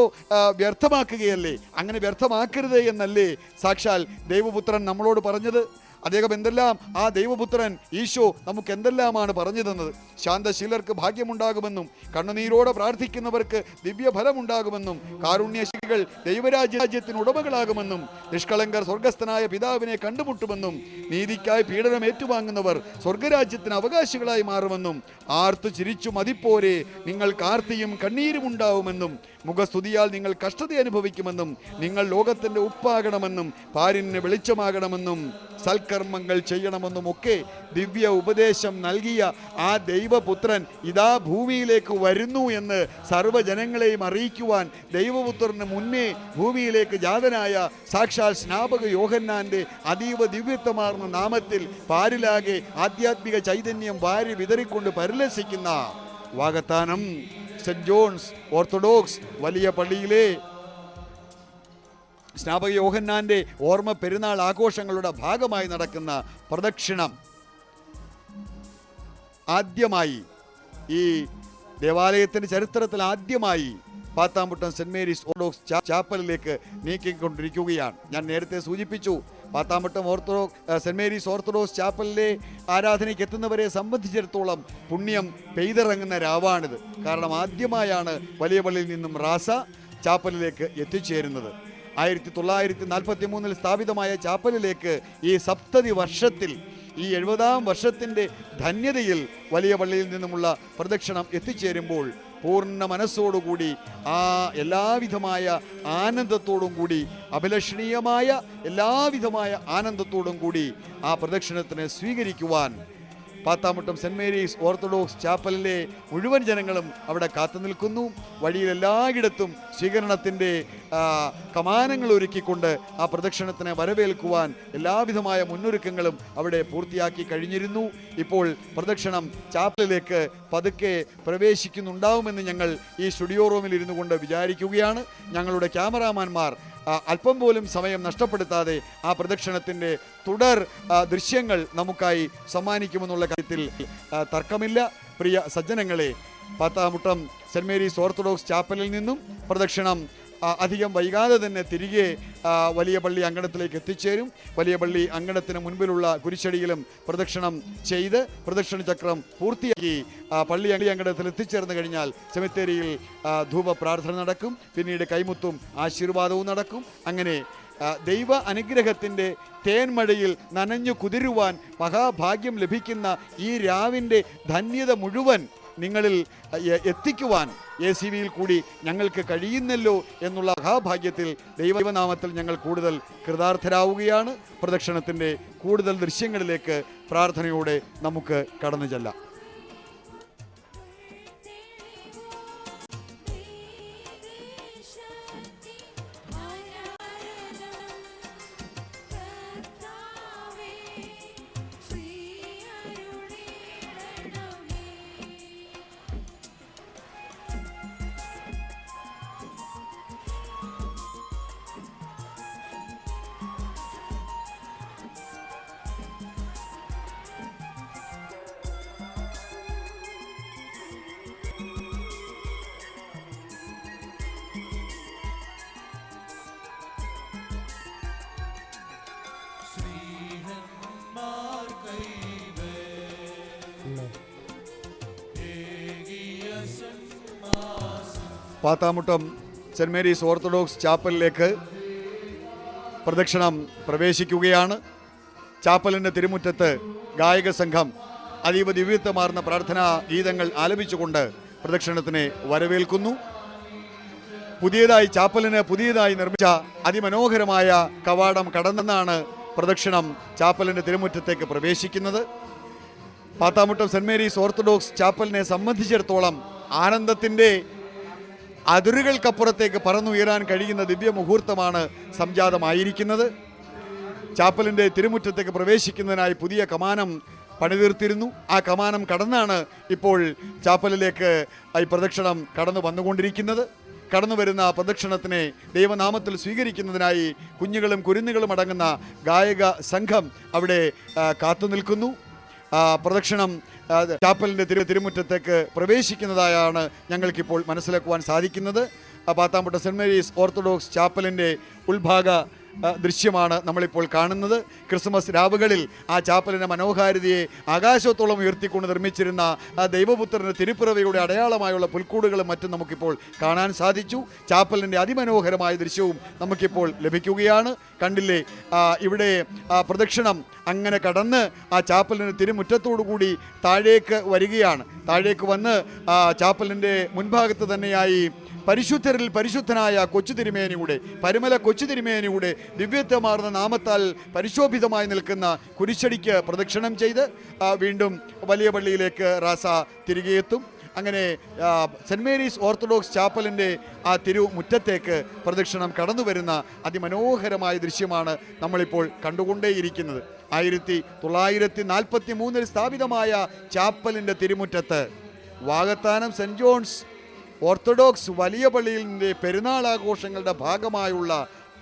വ്യർത്ഥമാക്കുകയല്ലേ? അങ്ങനെ വ്യർത്ഥമാക്കരുത് എന്നല്ലേ സാക്ഷാൽ ദൈവപുത്രൻ നമ്മളോട് പറഞ്ഞത്? അദ്ദേഹം എന്തെല്ലാം, ആ ദൈവപുത്രൻ ഈശോ നമുക്ക് എന്തെല്ലാമാണ് പറഞ്ഞു തന്നത്. ശാന്തശീലർക്ക് ഭാഗ്യമുണ്ടാകുമെന്നും കണ്ണുനീരോടെ പ്രാർത്ഥിക്കുന്നവർക്ക് ദിവ്യഫലമുണ്ടാകുമെന്നും കാരുണ്യശീലികൾ ദൈവരാജ്യത്തിന് ഉടമകളാകുമെന്നും നിഷ്കളങ്കർ സ്വർഗസ്ഥനായ പിതാവിനെ കണ്ടുമുട്ടുമെന്നും നീതിക്കായി പീഡനം ഏറ്റുവാങ്ങുന്നവർ സ്വർഗരാജ്യത്തിന് അവകാശികളായി മാറുമെന്നും ആർത്തു ചിരിച്ചു മതിപ്പോരെ നിങ്ങൾക്ക് ആർത്തിയും കണ്ണീരും ഉണ്ടാവുമെന്നും മുഖസ്തുതിയാൽ നിങ്ങൾ കഷ്ടത അനുഭവിക്കുമെന്നും നിങ്ങൾ ലോകത്തിൻ്റെ ഉപ്പാകണമെന്നും പാരിന് വെളിച്ചമാകണമെന്നും സൽക്കർമ്മങ്ങൾ ചെയ്യണമെന്നും ഒക്കെ ദിവ്യ ഉപദേശം നൽകിയ ആ ദൈവപുത്രൻ ഇതാ ഭൂമിയിലേക്ക് വരുന്നു എന്ന് സർവ്വജനങ്ങളെയും അറിയിക്കുവാൻ ദൈവപുത്രന് മുന്നേ ഭൂമിയിലേക്ക് ജാതനായ സാക്ഷാൽ സ്നാപക യോഹന്നാന്റെ അതീവ ദിവ്യത്വമാർന്ന നാമത്തിൽ പാരിലാകെ ആധ്യാത്മിക ചൈതന്യം വാരി വിതറിക്കൊണ്ട് പരിലസിക്കുന്ന വാകത്താനം സെന്റ് ജോൺസ് ഓർത്തഡോക്സ് വലിയ പള്ളിയിലെ സ്നാപക യോഹന്നാന്റെ ഓർമ്മ പെരുന്നാൾ ആഘോഷങ്ങളുടെ ഭാഗമായി നടക്കുന്ന പ്രദക്ഷിണം ആദ്യമായി ഈ ദേവാലയത്തിന്റെ ചരിത്രത്തിൽ ആദ്യമായി പാത്താമ്പട്ടം സെന്റ് മേരീസ് ഓർത്തഡോക്സ് ചാപ്പലിലേക്ക് നീക്കിക്കൊണ്ടിരിക്കുകയാണ്. ഞാൻ നേരത്തെ സൂചിപ്പിച്ചു, പാത്താമ്പട്ടം സെന്റ് മേരീസ് ഓർത്തഡോക്സ് ചാപ്പലിലെ ആരാധനയ്ക്ക് എത്തുന്നവരെ സംബന്ധിച്ചിടത്തോളം പുണ്യം പെയ്തിറങ്ങുന്ന രാവാണിത്. കാരണം ആദ്യമായാണ് വലിയ പള്ളിയിൽ നിന്നും റാസ ചാപ്പലിലേക്ക് എത്തിച്ചേരുന്നത്. 1943 സ്ഥാപിതമായ ചാപ്പലിലേക്ക് ഈ സപ്തതി വർഷത്തിൽ, ഈ 70-ാം വർഷത്തിൻ്റെ ധന്യതയിൽ വലിയ പള്ളിയിൽ നിന്നുമുള്ള പ്രദക്ഷിണം എത്തിച്ചേരുമ്പോൾ പൂർണ്ണ മനസ്സോടുകൂടി ആ എല്ലാവിധമായ ആനന്ദത്തോടും കൂടി, അഭിലഷണീയമായ എല്ലാവിധമായ ആനന്ദത്തോടും കൂടി ആ പ്രദക്ഷിണത്തിനെ സ്വീകരിക്കുവാൻ പാത്താമുട്ടം സെൻറ് മേരീസ് ഓർത്തഡോക്സ് ചാപ്പലിലെ മുഴുവൻ ജനങ്ങളും അവിടെ കാത്തു നിൽക്കുന്നു. വഴിയിൽ എല്ലായിടത്തും സ്വീകരണത്തിൻ്റെ കമാനങ്ങൾ ഒരുക്കിക്കൊണ്ട് ആ പ്രദക്ഷിണത്തിനെ വരവേൽക്കുവാൻ എല്ലാവിധമായ മുന്നൊരുക്കങ്ങളും അവിടെ പൂർത്തിയാക്കി കഴിഞ്ഞിരുന്നു. ഇപ്പോൾ പ്രദക്ഷിണം ചാപ്പലിലേക്ക് പതുക്കെ പ്രവേശിക്കുന്നുണ്ടാവുമെന്ന് ഞങ്ങൾ ഈ സ്റ്റുഡിയോ റൂമിൽ ഇരുന്നു കൊണ്ട് വിചാരിക്കുകയാണ്. ഞങ്ങളുടെ ക്യാമറാമാൻമാർ അല്പം പോലും സമയം നഷ്ടപ്പെടുത്താതെ ആ പ്രദക്ഷിണത്തിൻ്റെ തുടർ ദൃശ്യങ്ങൾ നമുക്കായി സമ്മാനിക്കുമെന്നുള്ള കാര്യത്തിൽ തർക്കമില്ല. പ്രിയ സജ്ജനങ്ങളെ, പാത്താമുട്ടം സെൻറ് മേരീസ് ഓർത്തഡോക്സ് ചാപ്പലിൽ നിന്നും പ്രദക്ഷിണം അധികം വൈകാതെ തന്നെ തിരികെ വലിയ പള്ളി അങ്കണത്തിലേക്ക് എത്തിച്ചേരും. വലിയ പള്ളി അങ്കണത്തിന് മുൻപിലുള്ള കുരിശടിയിലും പ്രദക്ഷിണം ചെയ്ത് പ്രദക്ഷിണ ചക്രം പൂർത്തിയാക്കി പള്ളി അങ്കണത്തിൽ എത്തിച്ചേർന്ന് കഴിഞ്ഞാൽ സെമിത്തേരിയിൽ ധൂപ പ്രാർത്ഥന നടക്കും. പിന്നീട് കൈമുത്തും ആശീർവാദവും നടക്കും. അങ്ങനെ ദൈവ അനുഗ്രഹത്തിൻ്റെ തേൻമഴയിൽ നനഞ്ഞു കുതിരുവാൻ മഹാഭാഗ്യം ലഭിക്കുന്ന ഈ രാവിൻ്റെ ധന്യത മുഴുവൻ നിങ്ങളിൽ എത്തിക്കുവാൻ ACVയിൽ കൂടി ഞങ്ങൾക്ക് കഴിയുന്നല്ലോ എന്നുള്ള മഹാഭാഗ്യത്തിൽ ദൈവനാമത്തിൽ ഞങ്ങൾ കൂടുതൽ കൃതാർത്ഥരാവുകയാണ്. പ്രദക്ഷിണത്തിൻ്റെ കൂടുതൽ ദൃശ്യങ്ങളിലേക്ക് പ്രാർത്ഥനയോടെ നമുക്ക് കടന്നു ചെല്ലാം. പാത്താമുട്ടം സെൻറ് മേരീസ് ഓർത്തഡോക്സ് ചാപ്പലിലേക്ക് പ്രദക്ഷിണം പ്രവേശിക്കുകയാണ്. ചാപ്പലിൻ്റെ തിരുമുറ്റത്ത് ഗായക സംഘം അതീവ ദിവ്യത്വമാർന്ന പ്രാർത്ഥനാ ഗീതങ്ങൾ ആലപിച്ചുകൊണ്ട് പ്രദക്ഷിണത്തിനെ വരവേൽക്കുന്നു. ചാപ്പലിന് പുതിയതായി നിർമ്മിച്ച അതിമനോഹരമായ കവാടം കടന്നാണ് പ്രദക്ഷിണം ചാപ്പലിൻ്റെ തിരുമുറ്റത്തേക്ക് പ്രവേശിക്കുന്നത്. പാത്താമുട്ടം സെൻറ് മേരീസ് ഓർത്തഡോക്സ് ചാപ്പലിനെ സംബന്ധിച്ചിടത്തോളം ആനന്ദത്തിൻ്റെ അതിരുകൾക്കപ്പുറത്തേക്ക് പറന്നുയരാൻ കഴിയുന്ന ദിവ്യ മുഹൂർത്തമാണ് സംജാതമായിരിക്കുന്നത്. ചാപ്പലിൻ്റെ തിരുമുറ്റത്തേക്ക് പ്രവേശിക്കുന്നതിനായി പുതിയ കമാനം പണിതീർത്തിരുന്നു. ആ കമാനം കടന്നാണ് ഇപ്പോൾ ചാപ്പലിലേക്ക് ഈ പ്രദക്ഷിണം കടന്നു വന്നുകൊണ്ടിരിക്കുന്നത്. കടന്നു വരുന്ന പ്രദക്ഷിണത്തിനെ ദൈവനാമത്തിൽ സ്വീകരിക്കുന്നതിനായി കുഞ്ഞുങ്ങളും കുരുന്നുകളും അടങ്ങുന്ന ഗായക സംഘം അവിടെ കാത്തു നിൽക്കുന്നു. പ്രദക്ഷിണം ചാപ്പലിൻ്റെ തിരുമുറ്റത്തേക്ക് പ്രവേശിക്കുന്നതായാണ് ഞങ്ങൾക്കിപ്പോൾ മനസ്സിലാക്കുവാൻ സാധിക്കുന്നത്. പാത്താമുട്ടം സെൻറ് മേരീസ് ഓർത്തഡോക്സ് ചാപ്പലിൻ്റെ ഉൾഭാഗ ദൃശ്യമാണ് നമ്മളിപ്പോൾ കാണുന്നത്. ക്രിസ്മസ് രാവുകളിൽ ആ ചാപ്പലിൻ്റെ മനോഹാരിതയെ ആകാശത്തോളം ഉയർത്തിക്കൊണ്ട് നിർമ്മിച്ചിരുന്ന ആ ദൈവപുത്രൻ്റെ തിരുപ്പിറവിയുടെ അടയാളമായുള്ള പുൽക്കൂടുകളും മറ്റും നമുക്കിപ്പോൾ കാണാൻ സാധിച്ചു. ചാപ്പലിൻ്റെ അതിമനോഹരമായ ദൃശ്യവും നമുക്കിപ്പോൾ ലഭിക്കുകയാണ്. കണ്ടില്ലേ, ഇവിടെ പ്രദക്ഷിണം അങ്ങനെ കടന്ന് ആ ചാപ്പലിൻ്റെ തിരുമുറ്റത്തോടു കൂടി താഴേക്ക് വരികയാണ്. താഴേക്ക് വന്ന് ചാപ്പലിൻ്റെ മുൻഭാഗത്ത് തന്നെയായി പരിശുദ്ധരിൽ പരിശുദ്ധനായ കൊച്ചു തിരുമേനിയുടെ പരിമല കൊച്ചു തിരുമേനിയുടെ ദിവ്യത്വമാർന്ന നാമത്താൽ പരിശോഭിതമായി നിൽക്കുന്ന കുരിശടിക്ക് പ്രദക്ഷിണം ചെയ്ത് വീണ്ടും വലിയ പള്ളിയിലേക്ക് റാസ തിരികെ എത്തും. അങ്ങനെ സെൻറ് മേരീസ് ഓർത്തഡോക്സ് ചാപ്പലിൻ്റെ ആ തിരുമുറ്റത്തേക്ക് പ്രദക്ഷിണം കടന്നു വരുന്ന അതിമനോഹരമായ ദൃശ്യമാണ് നമ്മളിപ്പോൾ കണ്ടുകൊണ്ടേയിരിക്കുന്നത്. 1943 സ്ഥാപിതമായ ചാപ്പലിൻ്റെ തിരുമുറ്റത്ത് വാകത്താനം സെൻറ് ജോൺസ് ഓർത്തഡോക്സ് വലിയ പള്ളിയിലെ പെരുന്നാൾ ആഘോഷങ്ങളുടെ ഭാഗമായുള്ള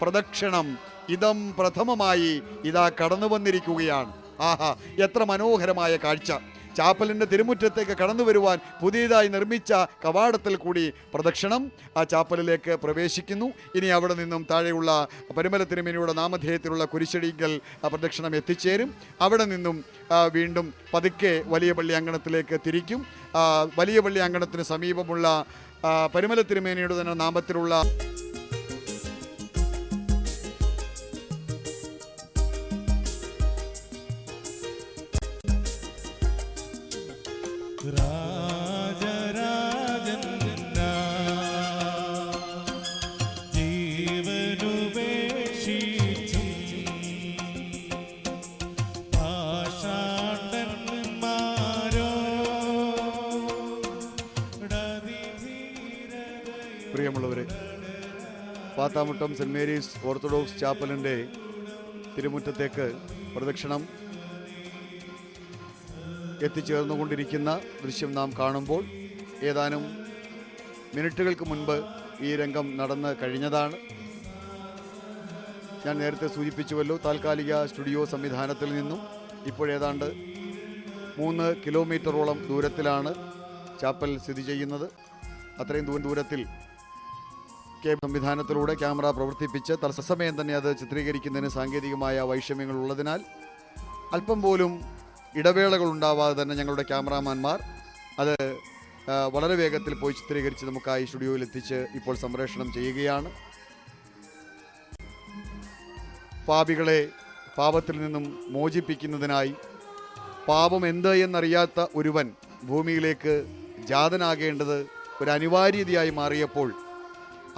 പ്രദക്ഷിണം ഇതം പ്രഥമമായി ഇതാ കടന്നു വന്നിരിക്കുകയാണ്. ആഹാ, എത്ര മനോഹരമായ കാഴ്ച! ചാപ്പലിൻ്റെ തിരുമുറ്റത്തേക്ക് കടന്നു വരുവാൻ പുതിയതായി നിർമ്മിച്ച കവാടത്തിൽ കൂടി പ്രദക്ഷിണം ആ ചാപ്പലിലേക്ക് പ്രവേശിക്കുന്നു. ഇനി അവിടെ നിന്നും താഴെയുള്ള പരിമല തിരുമേനിയുടെ നാമധേയത്തിലുള്ള കുരിശടിക്കൽ പ്രദക്ഷിണം എത്തിച്ചേരും. അവിടെ നിന്നും വീണ്ടും പതുക്കെ വലിയ പള്ളി അങ്കണത്തിലേക്ക് തിരിക്കും. വലിയ പള്ളി അങ്കണത്തിന് സമീപമുള്ള പരിമല തിരുമേനിയുടെ തന്നെ നാമത്തിലുള്ള രാജരാജൻ പ്രിയമുള്ളവരെ, പാത്താമുട്ടം സെൻറ് മേരീസ് ഓർത്തഡോക്സ് ചാപ്പലിൻ്റെ തിരുമുറ്റത്തേക്ക് പ്രദക്ഷിണം എത്തിച്ചേർന്നുകൊണ്ടിരിക്കുന്ന ദൃശ്യം നാം കാണുമ്പോൾ ഏതാനും മിനിറ്റുകൾക്ക് മുൻപ് ഈ രംഗം നടന്ന് കഴിഞ്ഞതാണ്. ഞാൻ നേരത്തെ സൂചിപ്പിച്ചുവല്ലോ, താൽക്കാലിക സ്റ്റുഡിയോ സംവിധാനത്തിൽ നിന്നും ഇപ്പോഴേതാണ്ട് 3 കിലോമീറ്ററോളം ദൂരത്തിലാണ് ചാപ്പൽ സ്ഥിതി ചെയ്യുന്നത്. അത്രയും ദൂരത്തിൽ സംവിധാനത്തിലൂടെ ക്യാമറ പ്രവർത്തിപ്പിച്ച് തത്സമയം തന്നെ അത് ചിത്രീകരിക്കുന്നതിന് സാങ്കേതികമായ വൈഷമ്യങ്ങൾ ഉള്ളതിനാൽ അല്പം പോലും ഇടവേളകൾ ഉണ്ടാവാതെ തന്നെ ഞങ്ങളുടെ ക്യാമറാമാന്മാർ അത് വളരെ വേഗത്തിൽ പോയി ചിത്രീകരിച്ച് നമുക്കായി സ്റ്റുഡിയോയിൽ എത്തിച്ച് ഇപ്പോൾ സംപ്രേഷണം ചെയ്യുകയാണ്. പാപികളെ പാപത്തിൽ നിന്നും മോചിപ്പിക്കുന്നതിനായി പാപം എന്ത് എന്നറിയാത്ത ഒരുവൻ ഭൂമിയിലേക്ക് ജാതനാകേണ്ടത് ഒരു അനിവാര്യതയായി മാറിയപ്പോൾ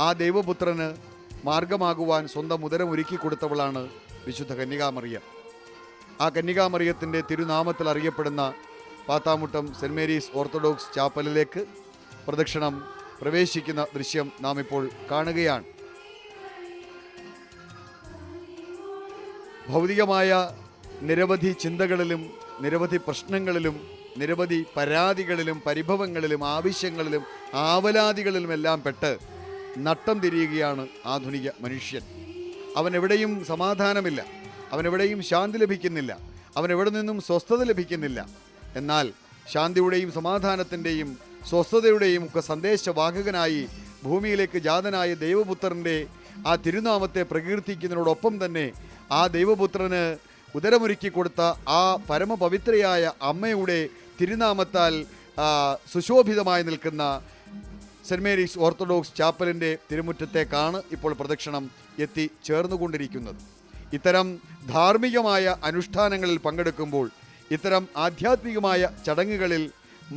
ആ ദൈവപുത്രന് മാർഗമാകുവാൻ സ്വന്തം ഉദരം ഒരുക്കി കൊടുത്തവളാണ് വിശുദ്ധ കന്യകാമറിയം. ആ കന്യകാമറിയത്തിൻ്റെ തിരുനാമത്തിൽ അറിയപ്പെടുന്ന പാത്താമുട്ടം സെൻറ് മേരീസ് ഓർത്തഡോക്സ് ചാപ്പലിലേക്ക് പ്രദക്ഷിണം പ്രവേശിക്കുന്ന ദൃശ്യം നാം ഇപ്പോൾ കാണുകയാണ്. ഭൗതികമായ നിരവധി ചിന്തകളിലും നിരവധി പ്രശ്നങ്ങളിലും നിരവധി പരാതികളിലും പരിഭവങ്ങളിലും ആവശ്യങ്ങളിലും ആവലാതികളിലുമെല്ലാം പെട്ട് നട്ടം തിരിയുകയാണ് ആധുനിക മനുഷ്യൻ. അവനെവിടെയും സമാധാനമില്ല, അവനെവിടെയും ശാന്തി ലഭിക്കുന്നില്ല, അവനെവിടെ നിന്നും സ്വസ്ഥത ലഭിക്കുന്നില്ല. എന്നാൽ ശാന്തിയുടെയും സമാധാനത്തിൻ്റെയും സ്വസ്ഥതയുടെയും ഒക്കെ സന്ദേശവാഹകനായി ഭൂമിയിലേക്ക് ജാതനായ ദൈവപുത്രൻ്റെ ആ തിരുനാമത്തെ പ്രകീർത്തിക്കുന്നതിനോടൊപ്പം തന്നെ ആ ദൈവപുത്രന് ഉദരമൊരുക്കി കൊടുത്ത ആ പരമപവിത്രയായ അമ്മയുടെ തിരുനാമത്താൽ സുശോഭിതമായി നിൽക്കുന്ന സെൻറ് മേരീസ് ഓർത്തഡോക്സ് ചാപ്പലിൻ്റെ തിരുമുറ്റത്തേക്കാണ് ഇപ്പോൾ പ്രദക്ഷിണം എത്തി ചേർന്നുകൊണ്ടിരിക്കുന്നത്. ഇത്തരം ധാർമ്മികമായ അനുഷ്ഠാനങ്ങളിൽ പങ്കെടുക്കുമ്പോൾ, ഇത്തരം ആധ്യാത്മികമായ ചടങ്ങുകളിൽ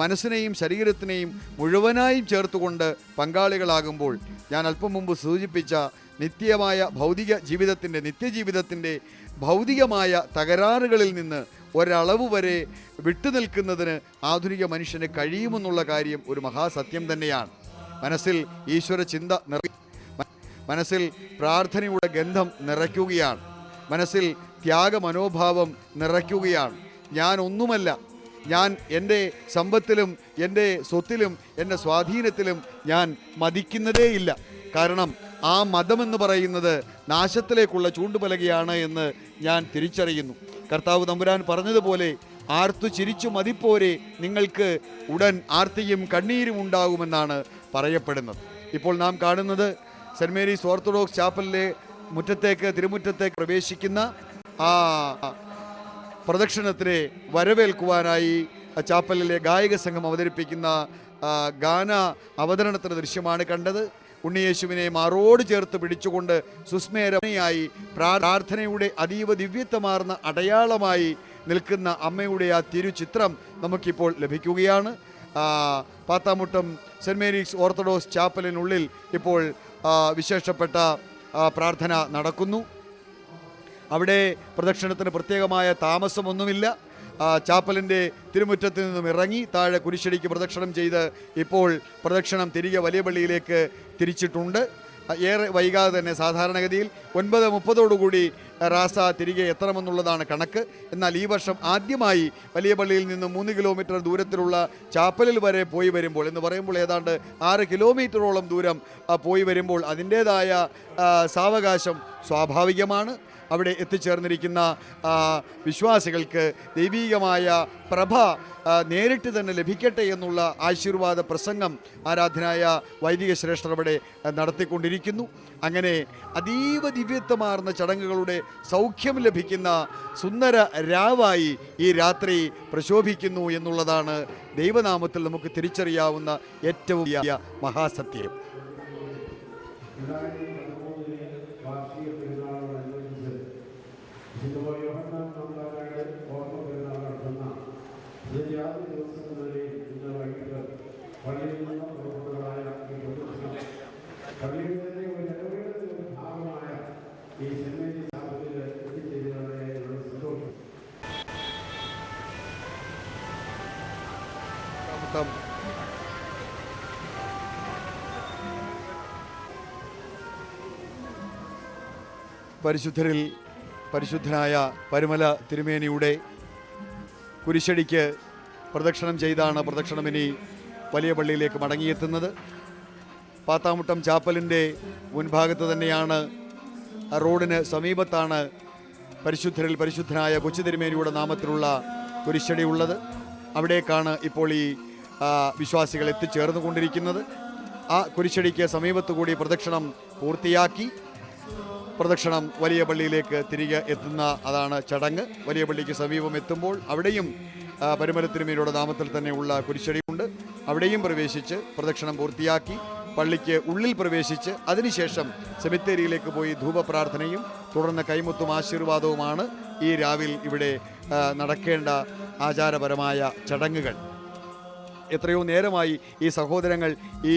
മനസ്സിനെയും ശരീരത്തിനെയും മുഴുവനായും ചേർത്തുകൊണ്ട് പങ്കാളികളാകുമ്പോൾ ഞാൻ അല്പം മുമ്പ് സൂചിപ്പിച്ച നിത്യമായ ഭൗതിക ജീവിതത്തിൻ്റെ നിത്യജീവിതത്തിൻ്റെ ഭൗതികമായ തകരാറുകളിൽ നിന്ന് ഒരളവ് വരെ വിട്ടുനിൽക്കുന്നതിന് ആധുനിക മനുഷ്യന് കഴിയുമെന്നുള്ള കാര്യം ഒരു മഹാസത്യം തന്നെയാണ്. മനസ്സിൽ ഈശ്വര ചിന്ത മനസ്സിൽ പ്രാർത്ഥനയുടെ ഗന്ധം നിറയ്ക്കുകയാണ്, മനസ്സിൽ ത്യാഗ മനോഭാവം നിറയ്ക്കുകയാണ്. ഞാൻ ഒന്നുമല്ല, ഞാൻ എൻ്റെ സമ്പത്തിലും എൻ്റെ സ്വത്തിലും എൻ്റെ സ്വാധീനത്തിലും ഞാൻ മതിക്കുന്നതേയില്ല. കാരണം ആ മതമെന്ന് പറയുന്നത് നാശത്തിലേക്കുള്ള ചൂണ്ടുപലകയാണ് എന്ന് ഞാൻ തിരിച്ചറിയുന്നു. കർത്താവ് തമ്പുരാൻ പറഞ്ഞതുപോലെ ആർത്തു ചിരിച്ചു മതിപ്പോരെ, നിങ്ങൾക്ക് ഉടൻ ആർത്തിയും കണ്ണീരും ഉണ്ടാകുമെന്നാണ് പറയപ്പെടുന്നത്. ഇപ്പോൾ നാം കാണുന്നത് സെൻറ് മേരീസ് ഓർത്തഡോക്സ് ചാപ്പലിലെ തിരുമുറ്റത്തേക്ക് പ്രവേശിക്കുന്ന ആ പ്രദക്ഷിണത്തിനെ വരവേൽക്കുവാനായി ചാപ്പലിലെ ഗായക സംഘം അവതരിപ്പിക്കുന്ന ഗാന അവതരണത്തിൻ്റെ ദൃശ്യമാണ് കണ്ടത്. ഉണ്ണിയേശുവിനെ മാറോട് ചേർത്ത് പിടിച്ചുകൊണ്ട് സുസ്മേരമയായി പ്രാർത്ഥനയുടെ അതീവ ദിവ്യത്വമാർന്ന അടയാളമായി നിൽക്കുന്ന അമ്മയുടെ ആ തിരുചിത്രം നമുക്കിപ്പോൾ ലഭിക്കുകയാണ്. പാത്താമുട്ടം സെൻറ് മേരീസ് ഓർത്തഡോക്സ് ചാപ്പലിനുള്ളിൽ ഇപ്പോൾ വിശേഷപ്പെട്ട പ്രാർത്ഥന നടക്കുന്നു. അവിടെ പ്രദക്ഷിണത്തിന് പ്രത്യേകമായ താമസമൊന്നുമില്ല. ചാപ്പലിൻ്റെ തിരുമുറ്റത്ത് നിന്നും ഇറങ്ങി താഴെ കുരിശടിക്ക് പ്രദക്ഷിണം ചെയ്ത് ഇപ്പോൾ പ്രദക്ഷിണം തിരികെ വലിയ പള്ളിയിലേക്ക് തിരിച്ചിട്ടുണ്ട്. ഏറെ വൈകാതെ തന്നെ സാധാരണഗതിയിൽ 9:30 റാസ തിരികെ എത്തണമെന്നുള്ളതാണ് കണക്ക്. എന്നാൽ ഈ വർഷം ആദ്യമായി വലിയ പള്ളിയിൽ നിന്ന് 3 കിലോമീറ്റർ ദൂരത്തിലുള്ള ചാപ്പലിൽ വരെ പോയി വരുമ്പോൾ, എന്ന് പറയുമ്പോൾ ഏതാണ്ട് 6 കിലോമീറ്ററോളം ദൂരം പോയി വരുമ്പോൾ അതിൻ്റേതായ സാവകാശം സ്വാഭാവികമാണ്. അവിടെ എത്തിച്ചേർന്നിരിക്കുന്ന വിശ്വാസികൾക്ക് ദൈവീകമായ പ്രഭ നേരിട്ട് തന്നെ ലഭിക്കട്ടെ എന്നുള്ള ആശീർവാദ പ്രസംഗം ആരാധനായ വൈദിക ശ്രേഷ്ഠർ അവിടെ നടത്തിക്കൊണ്ടിരിക്കുന്നു. അങ്ങനെ അതീവ ദിവ്യത്വമാർന്ന ചടങ്ങുകളുടെ സൗഖ്യം ലഭിക്കുന്ന സുന്ദര രാവായി ഈ രാത്രി പ്രശോഭിക്കുന്നു എന്നുള്ളതാണ് ദൈവനാമത്തിൽ നമുക്ക് തിരിച്ചറിയാവുന്ന ഏറ്റവും വലിയ മഹാസത്യം. പരിശുദ്ധരിൽ പരിശുദ്ധനായ പരുമല തിരുമേനിയുടെ കുരിശടിക്ക് പ്രദക്ഷിണം ചെയ്താണ് പ്രദക്ഷിണം ഇനി വലിയ പള്ളിയിലേക്ക് മടങ്ങിയെത്തുന്നത്. പാത്താമുട്ടം ചാപ്പലിൻ്റെ മുൻഭാഗത്ത് തന്നെയാണ്, റോഡിന് സമീപത്താണ് പരിശുദ്ധരിൽ പരിശുദ്ധനായ കൊച്ചു തിരുമേനിയുടെ നാമത്തിലുള്ള കുരിശടി ഉള്ളത്. അവിടേക്കാണ് ഇപ്പോൾ ഈ വിശ്വാസികൾ എത്തിച്ചേർന്നുകൊണ്ടിരിക്കുന്നത്. ആ കുരിശടിക്ക് സമീപത്തു കൂടി പ്രദക്ഷിണം പൂർത്തിയാക്കി പ്രദക്ഷിണം വലിയ പള്ളിയിലേക്ക് തിരികെ എത്തുന്ന അതാണ് ചടങ്ങ്. വലിയ പള്ളിക്ക് സമീപം എത്തുമ്പോൾ അവിടെയും പരുമല തിരുമേനിയുടെ നാമത്തിൽ തന്നെയുള്ള കുരിശടിയുണ്ട്. അവിടെയും പ്രവേശിച്ച് പ്രദക്ഷിണം പൂർത്തിയാക്കി പള്ളിക്ക് ഉള്ളിൽ പ്രവേശിച്ച് അതിനുശേഷം സെമിത്തേരിയിലേക്ക് പോയി ധൂപപ്രാർത്ഥനയും തുടർന്ന് കൈമുത്തും ആശീർവാദവുമാണ് ഈ രാവിൽ ഇവിടെ നടക്കേണ്ട ആചാരപരമായ ചടങ്ങുകൾ. എത്രയോ നേരമായി ഈ സഹോദരങ്ങൾ ഈ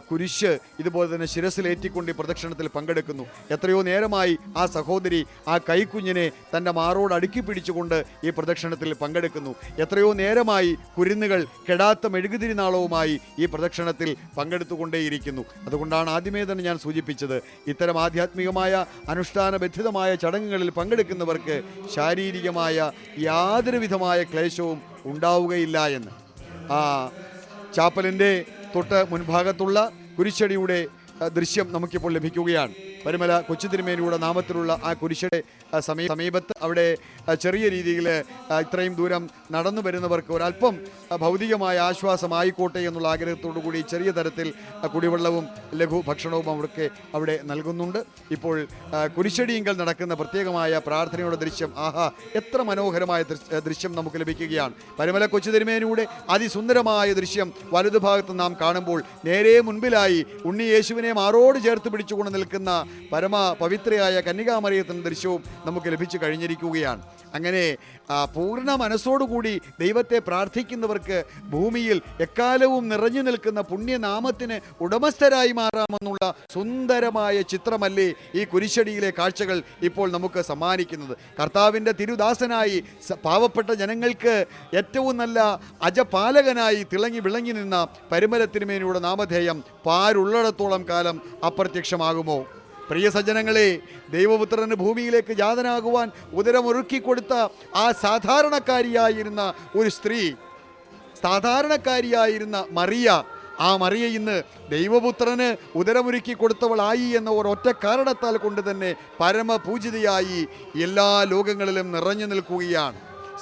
കുരിശ് ഇതുപോലെ തന്നെ ശിരസിലേറ്റിക്കൊണ്ട് ഈ പ്രദക്ഷിണത്തിൽ പങ്കെടുക്കുന്നു. എത്രയോ നേരമായി ആ സഹോദരി ആ കൈക്കുഞ്ഞിനെ തൻ്റെ മാറോട് അടുക്കി പിടിച്ചുകൊണ്ട് ഈ പ്രദക്ഷിണത്തിൽ പങ്കെടുക്കുന്നു. എത്രയോ നേരമായി കുരുന്നുകൾ കെടാത്ത മെഴുകുതിരിനാളവുമായി ഈ പ്രദക്ഷിണത്തിൽ പങ്കെടുത്തുകൊണ്ടേയിരിക്കുന്നു. അതുകൊണ്ടാണ് ആദ്യമേ തന്നെ ഞാൻ സൂചിപ്പിച്ചത്, ഇത്തരം ആധ്യാത്മികമായ അനുഷ്ഠാനബദ്ധിതമായ ചടങ്ങുകളിൽ പങ്കെടുക്കുന്നവർക്ക് ശാരീരികമായ യാതൊരു വിധമായ ക്ലേശവും ഉണ്ടാവുകയില്ല എന്ന്. ചാപ്പലിൻ്റെ തൊട്ട് മുൻഭാഗത്തുള്ള കുരിശടിയുടെ ദൃശ്യം നമുക്കിപ്പോൾ ലഭിക്കുകയാണ്. പരുമല കൊച്ചു തിരുമേനിയുടെ നാമത്തിലുള്ള ആ കുരിശയുടെ സമീപത്ത് അവിടെ ചെറിയ രീതിയിൽ ഇത്രയും ദൂരം നടന്നു വരുന്നവർക്ക് ഒരല്പം ഭൗതികമായ ആശ്വാസമായിക്കോട്ടെ എന്നുള്ള ആഗ്രഹത്തോടു കൂടി ചെറിയ തരത്തിൽ കുടിവെള്ളവും ലഘു ഭക്ഷണവും അവർക്ക് അവിടെ നൽകുന്നുണ്ട്. ഇപ്പോൾ കുരിശടിയിങ്കൽ നടക്കുന്ന പ്രത്യേകമായ പ്രാർത്ഥനയുടെ ദൃശ്യം, ആഹാ, എത്ര മനോഹരമായ ദൃശ്യം നമുക്ക് ലഭിക്കുകയാണ്. പരുമല കൊച്ചു തിരുമേനിയുടെ അതിസുന്ദരമായ ദൃശ്യം വലതുഭാഗത്ത് നാം കാണുമ്പോൾ നേരെ മുൻപിലായി ഉണ്ണി യേശുവിനെ മാറോട് ചേർത്ത് പിടിച്ചുകൊണ്ട് നിൽക്കുന്ന പരമ പവിത്രയായ കന്യകാമറിയത്തിൻ്റെ ദൃശ്യവും നമുക്ക് ലഭിച്ചു കഴിഞ്ഞിരിക്കുകയാണ്. അങ്ങനെ പൂർണ്ണ മനസ്സോടുകൂടി ദൈവത്തെ പ്രാർത്ഥിക്കുന്നവർക്ക് ഭൂമിയിൽ എക്കാലവും നിറഞ്ഞു നിൽക്കുന്ന പുണ്യനാമത്തിന് ഉടമസ്ഥരായി മാറാമെന്നുള്ള സുന്ദരമായ ചിത്രമല്ലേ ഈ കുരിശടിയിലെ കാഴ്ചകൾ ഇപ്പോൾ നമുക്ക് സമ്മാനിക്കുന്നത്. കർത്താവിൻ്റെ തിരുദാസനായി പാവപ്പെട്ട ജനങ്ങൾക്ക് ഏറ്റവും നല്ല അജപാലകനായി തിളങ്ങി വിളങ്ങി നിന്ന പരുമല തിരുമേനിയുടെ നാമധേയം പാരുള്ളിടത്തോളം കാലം അപ്രത്യക്ഷമാകുമോ? പ്രിയ സജ്ജനങ്ങളെ, ദൈവപുത്രന് ഭൂമിയിലേക്ക് ജാതനാകുവാൻ ഉദരമൊരുക്കിക്കൊടുത്ത ആ സാധാരണക്കാരിയായിരുന്ന ഒരു സ്ത്രീ, സാധാരണക്കാരിയായിരുന്ന മറിയ, ആ മറിയ ഇന്ന് ദൈവപുത്രന് ഉദരമൊരുക്കി കൊടുത്തവളായി എന്ന ഒരൊറ്റ കാരണത്താൽ കൊണ്ട് തന്നെ പരമപൂജിതയായി എല്ലാ ലോകങ്ങളിലും നിറഞ്ഞു നിൽക്കുകയാണ്.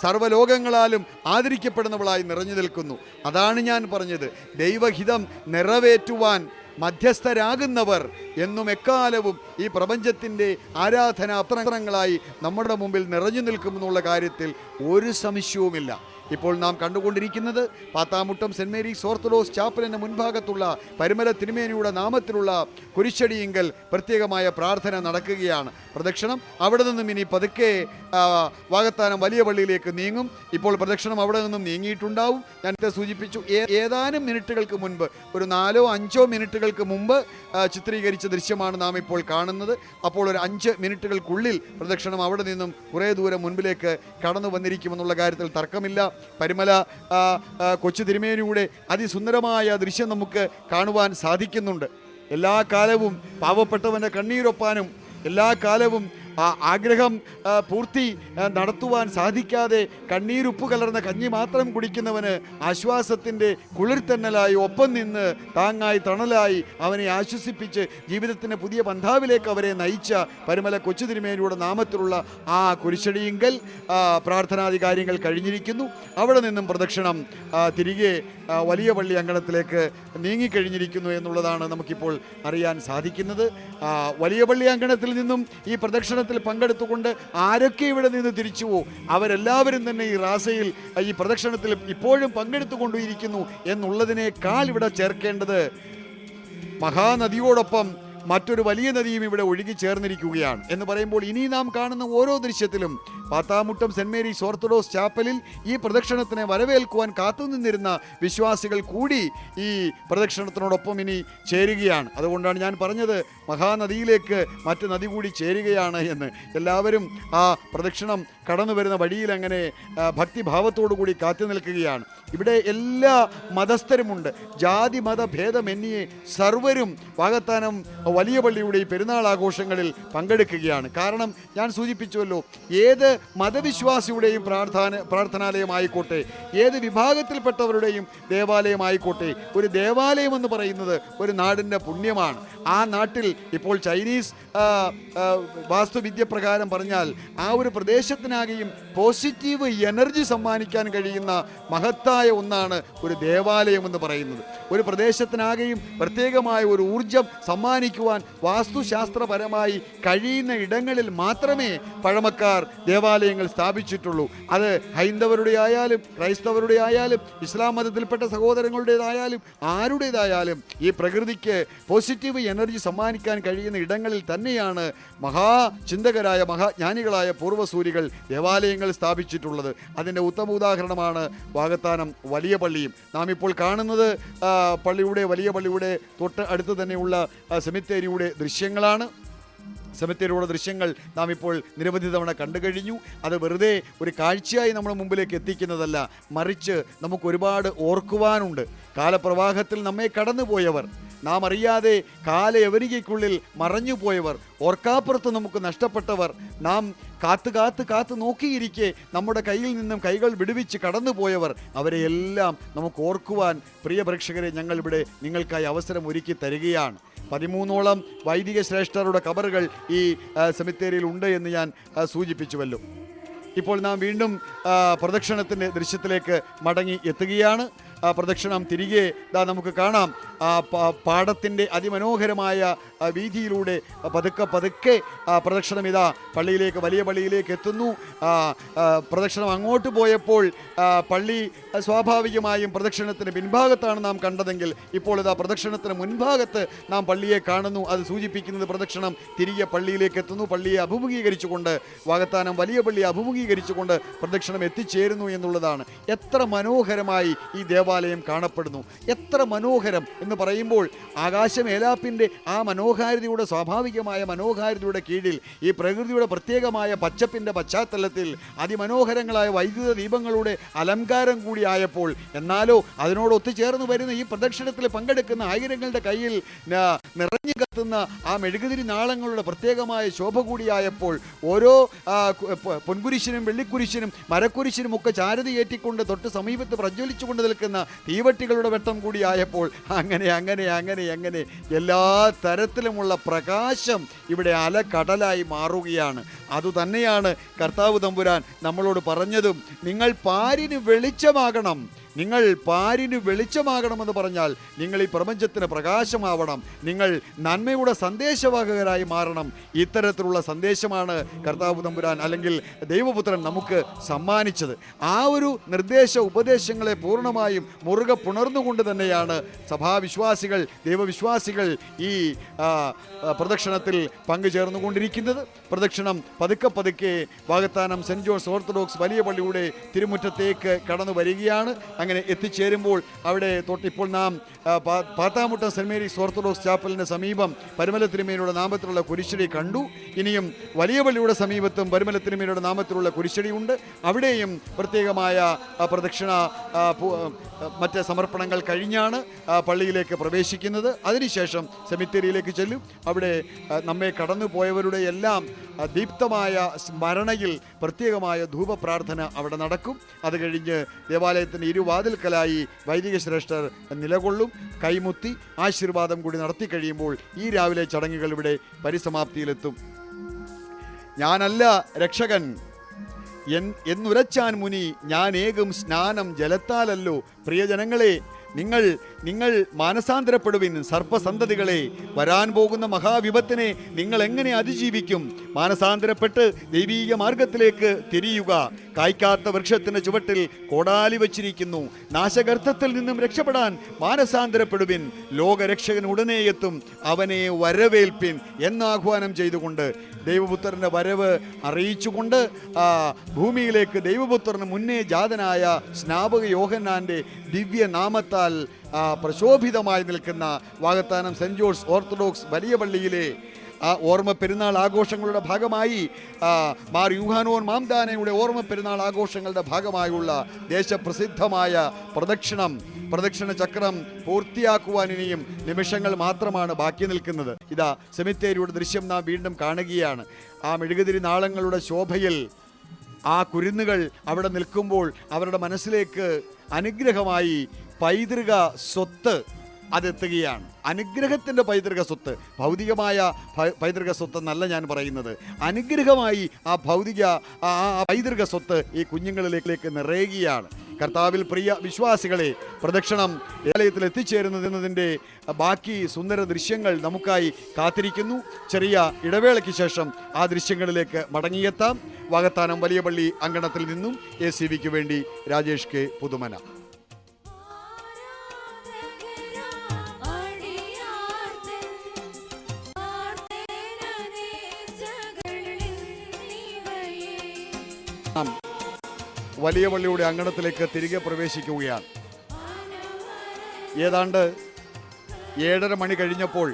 സർവ്വലോകങ്ങളാലും ആദരിക്കപ്പെടുന്നവളായി നിറഞ്ഞു നിൽക്കുന്നു. അതാണ് ഞാൻ പറഞ്ഞത്, ദൈവഹിതം നിറവേറ്റുവാൻ മധ്യസ്ഥരാകുന്നവർ എന്നും എക്കാലവും ഈ പ്രപഞ്ചത്തിൻ്റെ ആരാധനാ അപ്രങ്ങളായി നമ്മുടെ മുമ്പിൽ നിറഞ്ഞു നിൽക്കുമെന്നുള്ള കാര്യത്തിൽ ഒരു സംശയവുമില്ല. ഇപ്പോൾ നാം കണ്ടുകൊണ്ടിരിക്കുന്നത് പാത്താമുട്ടം സെൻറ് മേരീസ് ഓർത്തഡോക്സ് ചാപ്പലിൻ്റെ മുൻഭാഗത്തുള്ള പരുമല തിരുമേനിയുടെ നാമത്തിലുള്ള കുരിശടിയിങ്കൽ പ്രത്യേകമായ പ്രാർത്ഥന നടക്കുകയാണ്. പ്രദക്ഷിണം അവിടെ നിന്നും ഇനി പതുക്കെ വാകത്താനം വലിയ പള്ളിയിലേക്ക് നീങ്ങും. ഇപ്പോൾ പ്രദക്ഷിണം അവിടെ നിന്നും നീങ്ങിയിട്ടുണ്ടാവും. ഞാനത്തെ സൂചിപ്പിച്ചു, ഏതാനും മിനിറ്റുകൾക്ക് മുൻപ്, ഒരു 4-5 മിനിറ്റുകൾക്ക് മുമ്പ് ചിത്രീകരിച്ച ദൃശ്യമാണ് നാം ഇപ്പോൾ കാണുന്നത്. അപ്പോൾ ഒരു 5 മിനിറ്റുകൾക്കുള്ളിൽ പ്രദക്ഷിണം അവിടെ നിന്നും കുറേ ദൂരം മുൻപിലേക്ക് കടന്നു വന്നിരിക്കുമെന്നുള്ള കാര്യത്തിൽ തർക്കമില്ല. പരുമല കൊച്ചു തിരുമേനിയുടെ അതിസുന്ദരമായ ദൃശ്യം നമുക്ക് കാണുവാൻ സാധിക്കുന്നുണ്ട്. എല്ലാ കാലവും പാവപ്പെട്ടവൻ്റെ കണ്ണീരൊപ്പാനും എല്ലാ കാലവും ആഗ്രഹം പൂർത്തി നടത്തുവാൻ സാധിക്കാതെ കണ്ണീരുപ്പ് കലർന്ന കഞ്ഞി മാത്രം കുടിക്കുന്നവന് ആശ്വാസത്തിൻ്റെ കുളിർത്തന്നലായി ഒപ്പം നിന്ന് താങ്ങായി തണലായി അവനെ ആശ്വസിപ്പിച്ച് ജീവിതത്തിൻ്റെ പുതിയ പന്ഥാവിലേക്ക് അവരെ നയിച്ച പരുമല കൊച്ചു തിരുമേനിയുടെ നാമത്തിലുള്ള ആ കുരിശടിയിങ്കൽ പ്രാർത്ഥനാദി കാര്യങ്ങൾ കഴിഞ്ഞിരിക്കുന്നു. അവിടെ നിന്നും പ്രദക്ഷിണം തിരികെ വലിയ പള്ളി അങ്കണത്തിലേക്ക് നീങ്ങിക്കഴിഞ്ഞിരിക്കുന്നു എന്നുള്ളതാണ് നമുക്കിപ്പോൾ അറിയാൻ സാധിക്കുന്നത്. വലിയ പള്ളി അങ്കണത്തിൽ നിന്നും ഈ പ്രദക്ഷിണത്തിൽ പങ്കെടുത്തുകൊണ്ട് ആരൊക്കെ ഇവിടെ നിന്ന് തിരിച്ചു പോകും, അവരെല്ലാവരും തന്നെ ഈ റാസയിൽ ഈ പ്രദക്ഷിണത്തിൽ ഇപ്പോഴും പങ്കെടുത്തുകൊണ്ടിരിക്കുന്നു എന്നുള്ളതിനേക്കാൾ ഇവിടെ ചേർക്കേണ്ടത് മഹാനദിയോടൊപ്പം മറ്റൊരു വലിയ നദിയും ഇവിടെ ഒഴുകി ചേർന്നിരിക്കുകയാണ് എന്ന് പറയുമ്പോൾ ഇനി നാം കാണുന്ന ഓരോ ദൃശ്യത്തിലും പാത്താമുട്ടം സെൻറ് മേരീസ് ഓർത്തഡോക്സ് ചാപ്പലിൽ ഈ പ്രദക്ഷിണത്തിനെ വരവേൽക്കുവാൻ കാത്തുനിന്നിരുന്ന വിശ്വാസികൾ കൂടി ഈ പ്രദക്ഷിണത്തിനോടൊപ്പം ഇനി ചേരുകയാണ്. അതുകൊണ്ടാണ് ഞാൻ പറഞ്ഞത് മഹാനദിയിലേക്ക് മറ്റു നദി കൂടി ചേരുകയാണ് എന്ന്. എല്ലാവരും ആ പ്രദക്ഷിണം കടന്നു വരുന്ന വഴിയിൽ അങ്ങനെ ഭക്തിഭാവത്തോടു കൂടി കാത്തു നിൽക്കുകയാണ്. ഇവിടെ എല്ലാ മതസ്ഥരുമുണ്ട്. ജാതി മത ഭേദമന്യേ സർവരും വാകത്താനം വലിയ പള്ളിയുടെ ഈ പെരുന്നാൾ ആഘോഷങ്ങളിൽ പങ്കെടുക്കുകയാണ്. കാരണം ഞാൻ സൂചിപ്പിച്ചുവല്ലോ, ഏത് മതവിശ്വാസിയുടെയും പ്രാർത്ഥനാലയമായിക്കോട്ടെ, ഏത് വിഭാഗത്തിൽപ്പെട്ടവരുടെയും ദേവാലയമായിക്കോട്ടെ, ഒരു ദേവാലയം എന്ന് പറയുന്നത് ഒരു നാടിൻ്റെ പുണ്യമാണ്. ആ നാട്ടിൽ ഇപ്പോൾ ചൈനീസ് വാസ്തുവിദ്യ പ്രകാരം പറഞ്ഞാൽ ആ ഒരു പ്രദേശത്തിനാകെയും പോസിറ്റീവ് എനർജി സമ്മാനിക്കാൻ കഴിയുന്ന മഹത്തായ ഒന്നാണ് ഒരു ദേവാലയം എന്ന് പറയുന്നത്. ഒരു പ്രദേശത്തിനാകെയും പ്രത്യേകമായ ഒരു ഊർജം സമ്മാനിക്കുവാൻ വാസ്തുശാസ്ത്രപരമായി കഴിയുന്ന ഇടങ്ങളിൽ മാത്രമേ പഴമക്കാർ ദേവാലയങ്ങൾ സ്ഥാപിച്ചിട്ടുള്ളൂ. അത് ഹൈന്ദവരുടെ ആയാലും ക്രൈസ്തവരുടെ ആയാലും ഇസ്ലാം മതത്തിൽപ്പെട്ട സഹോദരങ്ങളുടേതായാലും ആരുടേതായാലും ഈ പ്രകൃതിക്ക് പോസിറ്റീവ് എനർജി സമ്മാനിക്കാൻ കഴിയുന്ന ഇടങ്ങളിൽ തന്നെയാണ് മഹാചിന്തകരായ മഹാജ്ഞാനികളായ പൂർവ്വസൂരികൾ ദേവാലയങ്ങൾ സ്ഥാപിച്ചിട്ടുള്ളത്. അതിൻ്റെ ഉത്തമ ഉദാഹരണമാണ് വാകത്താനം വലിയ പള്ളിയും. നാം ഇപ്പോൾ കാണുന്നത് വലിയ പള്ളിയുടെ തൊട്ട് അടുത്ത് തന്നെയുള്ള സെമിത്തേരിയുടെ ദൃശ്യങ്ങളാണ്. സെമിത്തേരിയുടെ ദൃശ്യങ്ങൾ നാം ഇപ്പോൾ നിരവധി തവണ കണ്ടു കഴിഞ്ഞു. അത് വെറുതെ ഒരു കാഴ്ചയായി നമ്മുടെ മുമ്പിലേക്ക് എത്തിക്കുന്നതല്ല, മറിച്ച് നമുക്ക് ഒരുപാട് ഓർക്കുവാനുണ്ട്. കാലപ്രവാഹത്തിൽ നമ്മെ കടന്നുപോയവർ, നാം അറിയാതെ കാലയവനികയ്ക്കുള്ളിൽ മറഞ്ഞുപോയവർ, ഓർക്കാപ്പുറത്ത് നമുക്ക് നഷ്ടപ്പെട്ടവർ, നാം കാത്ത് നോക്കിയിരിക്കെ നമ്മുടെ കയ്യിൽ നിന്നും കൈകൾ വിടുവിച്ച് കടന്നുപോയവർ, അവരെയെല്ലാം നമുക്ക് ഓർക്കുവാൻ പ്രിയ പ്രേക്ഷകരെ ഞങ്ങളിവിടെ നിങ്ങൾക്കായി അവസരം ഒരുക്കി തരികയാണ്. 13ഓളം വൈദിക ശ്രേഷ്ഠരുടെ കബറുകൾ ഈ സെമിത്തേരിയിൽ ഉണ്ട് എന്ന് ഞാൻ സൂചിപ്പിച്ചുവല്ലോ. ഇപ്പോൾ നാം വീണ്ടും പ്രദക്ഷിണത്തിൻ്റെ ദൃശ്യത്തിലേക്ക് മടങ്ങി എത്തുകയാണ്. പ്രദക്ഷിണം തിരികെ നമുക്ക് കാണാം. പാടത്തിൻ്റെ അതിമനോഹരമായ വീതിയിലൂടെ പതുക്കെ പ്രദക്ഷിണം ഇതാ വലിയ പള്ളിയിലേക്ക് എത്തുന്നു. പ്രദക്ഷിണം അങ്ങോട്ട് പോയപ്പോൾ പള്ളി സ്വാഭാവികമായും പ്രദക്ഷിണത്തിന് പിൻഭാഗത്താണ് നാം കണ്ടതെങ്കിൽ ഇപ്പോൾ ഇതാ പ്രദക്ഷിണത്തിന് മുൻഭാഗത്ത് നാം പള്ളിയെ കാണുന്നു. അത് സൂചിപ്പിക്കുന്നത് പ്രദക്ഷിണം തിരികെ പള്ളിയിലേക്ക് എത്തുന്നു. പള്ളിയെ അഭിമുഖീകരിച്ചുകൊണ്ട്, വാകത്താനം വലിയ പള്ളിയെ അഭിമുഖീകരിച്ചുകൊണ്ട് പ്രദക്ഷിണം എത്തിച്ചേരുന്നു എന്നുള്ളതാണ്. എത്ര മനോഹരമായി ഈ ദേവാലയം കാണപ്പെടുന്നു! എത്ര മനോഹരം എന്ന് പറയുമ്പോൾ ആകാശമേലാപ്പിൻ്റെ ആ മനോഹാരിതയുടെ, സ്വാഭാവികമായ മനോഹാരിതയുടെ കീഴിൽ ഈ പ്രകൃതിയുടെ പ്രത്യേകമായ പച്ചപ്പിൻ്റെ പശ്ചാത്തലത്തിൽ അതിമനോഹരങ്ങളായ വൈദ്യുത ദീപങ്ങളുടെ അലങ്കാരം കൂടി ആയപ്പോൾ, എന്നാലോ അതിനോട് ഒത്തുചേർന്ന് വരുന്ന ഈ പ്രദക്ഷിണത്തിൽ പങ്കെടുക്കുന്ന ആയിരങ്ങളുടെ കയ്യിൽ നിറഞ്ഞു കത്തുന്ന ആ മെഴുകുതിരി നാളങ്ങളുടെ പ്രത്യേകമായ ശോഭ കൂടിയായപ്പോൾ, ഓരോ പൊൻകുരിശിനും വെള്ളിക്കുരിശിനും മരക്കുരിശിനും ഒക്കെ ചാരുതയേറ്റിക്കൊണ്ട് തൊട്ട് സമീപത്ത് പ്രജ്വലിച്ചുകൊണ്ട് നിൽക്കുന്ന തീവട്ടികളുടെ വെട്ടം കൂടിയായപ്പോൾ അങ്ങനെ എല്ലാ തരത്തിലുമുള്ള പ്രകാശം ഇവിടെ അലകടലായി മാറുകയാണ്. അതുതന്നെയാണ് കർത്താവ് തമ്പുരാൻ നമ്മളോട് പറഞ്ഞതും, നിങ്ങൾ പാരിന് വെളിച്ചമാകണം. നിങ്ങൾ പാരിന് വെളിച്ചമാകണമെന്ന് പറഞ്ഞാൽ നിങ്ങൾ ഈ പ്രപഞ്ചത്തിന് പ്രകാശമാവണം, നിങ്ങൾ നന്മയുടെ സന്ദേശവാഹകരായി മാറണം. ഇത്തരത്തിലുള്ള സന്ദേശമാണ് കർത്താവ് തമ്പുരാൻ അല്ലെങ്കിൽ ദൈവപുത്രൻ നമുക്ക് സമ്മാനിച്ചത്. ആ ഒരു നിർദ്ദേശ ഉപദേശങ്ങളെ പൂർണ്ണമായും മുറുകെ പുണർന്നുകൊണ്ട് തന്നെയാണ് സഭാവിശ്വാസികൾ, ദൈവവിശ്വാസികൾ ഈ പ്രദക്ഷിണത്തിൽ പങ്കുചേർന്നുകൊണ്ടിരിക്കുന്നത്. പ്രദക്ഷിണം പതുക്കെ വാകത്താനം സെൻറ് ജോൺസ് ഓർത്തഡോക്സ് വലിയ പള്ളിയുടെ തിരുമുറ്റത്തേക്ക് കടന്നു വരികയാണ്. അങ്ങനെ എത്തിച്ചേരുമ്പോൾ അവിടെ തൊട്ടിപ്പോൾ നാം പാത്താമുട്ടം സെൻറ് മേരീസ് ഓർത്തഡോക്സ് ചാപ്പലിന് സമീപം പരിമല തിരുമേനിയുടെ നാമത്തിലുള്ള കുരിശടി കണ്ടു. ഇനിയും വലിയ പള്ളിയുടെ സമീപത്തും പരിമല തിരുമേനിയുടെ നാമത്തിലുള്ള കുരിശടിയുണ്ട്. അവിടെയും പ്രത്യേകമായ പ്രദക്ഷിണ മറ്റ് സമർപ്പണങ്ങൾ കഴിഞ്ഞാണ് പള്ളിയിലേക്ക് പ്രവേശിക്കുന്നത്. അതിനുശേഷം സെമിത്തേരിയിലേക്ക് ചെല്ലും. അവിടെ നമ്മെ കടന്നു പോയവരുടെ എല്ലാം ദീപ്തമായ സ്മരണയിൽ പ്രത്യേകമായ ധൂപപ്രാർത്ഥന അവിടെ നടക്കും. അത് കഴിഞ്ഞ് ദേവാലയത്തിൻ്റെ ഇരുവാതിൽക്കലായി വൈദിക ശ്രേഷ്ഠർ നിലകൊള്ളും. കൈമുത്തി ആശീർവാദം കൂടി നടത്തി കഴിയുമ്പോൾ ഈ രാവിലെ ചടങ്ങുകൾ ഇവിടെ പരിസമാപ്തിയിലെത്തും. ഞാനല്ല രക്ഷകൻ എന്നുരച്ചാൻ മുനി, ഞാനേകും സ്നാനം ജലത്താലല്ലോ. പ്രിയജനങ്ങളെ, നിങ്ങൾ മാനസാന്തരപ്പെടുവിൻ. സർപ്പസന്തതികളെ, വരാൻ പോകുന്ന മഹാവിപത്തിനെ നിങ്ങൾ എങ്ങനെ അതിജീവിക്കും? മാനസാന്തരപ്പെട്ട് ദൈവീക മാർഗത്തിലേക്ക് തിരിയുക. കായ്ക്കാത്ത വൃക്ഷത്തിന്റെ ചുവട്ടിൽ കോടാലി വച്ചിരിക്കുന്നു. നാശഗർത്തത്തിൽ നിന്നും രക്ഷപ്പെടാൻ മാനസാന്തരപ്പെടുവിൻ. ലോകരക്ഷകൻ ഉടനെ എത്തും, അവനെ വരവേൽപ്പിൻ എന്നാഹ്വാനം ചെയ്തുകൊണ്ട്, ദൈവപുത്രൻ്റെ വരവ് അറിയിച്ചുകൊണ്ട് ഭൂമിയിലേക്ക് ദൈവപുത്രന് മുന്നേ ജാതനായ സ്നാപക യോഹന്നാൻ്റെ ദിവ്യനാമത്താൽ പ്രശോഭിതമായി നിൽക്കുന്ന വാകത്താനം സെൻറ് ജോർജ് ഓർത്തഡോക്സ് വലിയ പള്ളിയിലെ ആ ഓർമ്മ പെരുന്നാൾ ആഘോഷങ്ങളുടെ ഭാഗമായി മാർ യൂഹാനോൻ മാംദാനയുടെ ഓർമ്മ പെരുന്നാൾ ആഘോഷങ്ങളുടെ ഭാഗമായുള്ള ദേശപ്രസിദ്ധമായ പ്രദക്ഷിണ ചക്രം പൂർത്തിയാക്കുവാൻ ഇനിയും നിമിഷങ്ങൾ മാത്രമാണ് ബാക്കി നിൽക്കുന്നത്. ഇതാ സെമിത്തേരിയുടെ ദൃശ്യം നാം വീണ്ടും കാണുകയാണ്. ആ മെഴുകുതിരി നാളങ്ങളുടെ ശോഭയിൽ ആ കുരുന്നുകൾ അവിടെ നിൽക്കുമ്പോൾ അവരുടെ മനസ്സിലേക്ക് അനുഗ്രഹമായി പൈതൃക സ്വത്ത് അതെത്തുകയാണ്. അനുഗ്രഹത്തിൻ്റെ പൈതൃക സ്വത്ത്, ഭൗതികമായ പൈതൃക സ്വത്ത് എന്നല്ല ഞാൻ പറയുന്നത്. അനുഗ്രഹമായി ആ പൈതൃക സ്വത്ത് ഈ കുഞ്ഞുങ്ങളിലേക്ക് നിറയുകയാണ്. കർത്താവിൽ പ്രിയ വിശ്വാസികളെ, പ്രദക്ഷിണം ദേവാലയത്തിൽ എത്തിച്ചേരുന്നതിൻ്റെ ബാക്കി സുന്ദര ദൃശ്യങ്ങൾ നമുക്കായി കാത്തിരിക്കുന്നു. ചെറിയ ഇടവേളയ്ക്ക് ശേഷം ആ ദൃശ്യങ്ങളിലേക്ക് മടങ്ങിയെത്താം. വാകത്താനം വലിയ പള്ളി അങ്കണത്തിൽ നിന്നും ACVക്ക് വേണ്ടി രാജേഷ് കെ പുതുമന. വലിയ പള്ളിയുടെ അങ്കണത്തിലേക്ക് തിരികെ പ്രവേശിക്കുകയാണ്. ഏതാണ്ട് 7:30 മണി കഴിഞ്ഞപ്പോൾ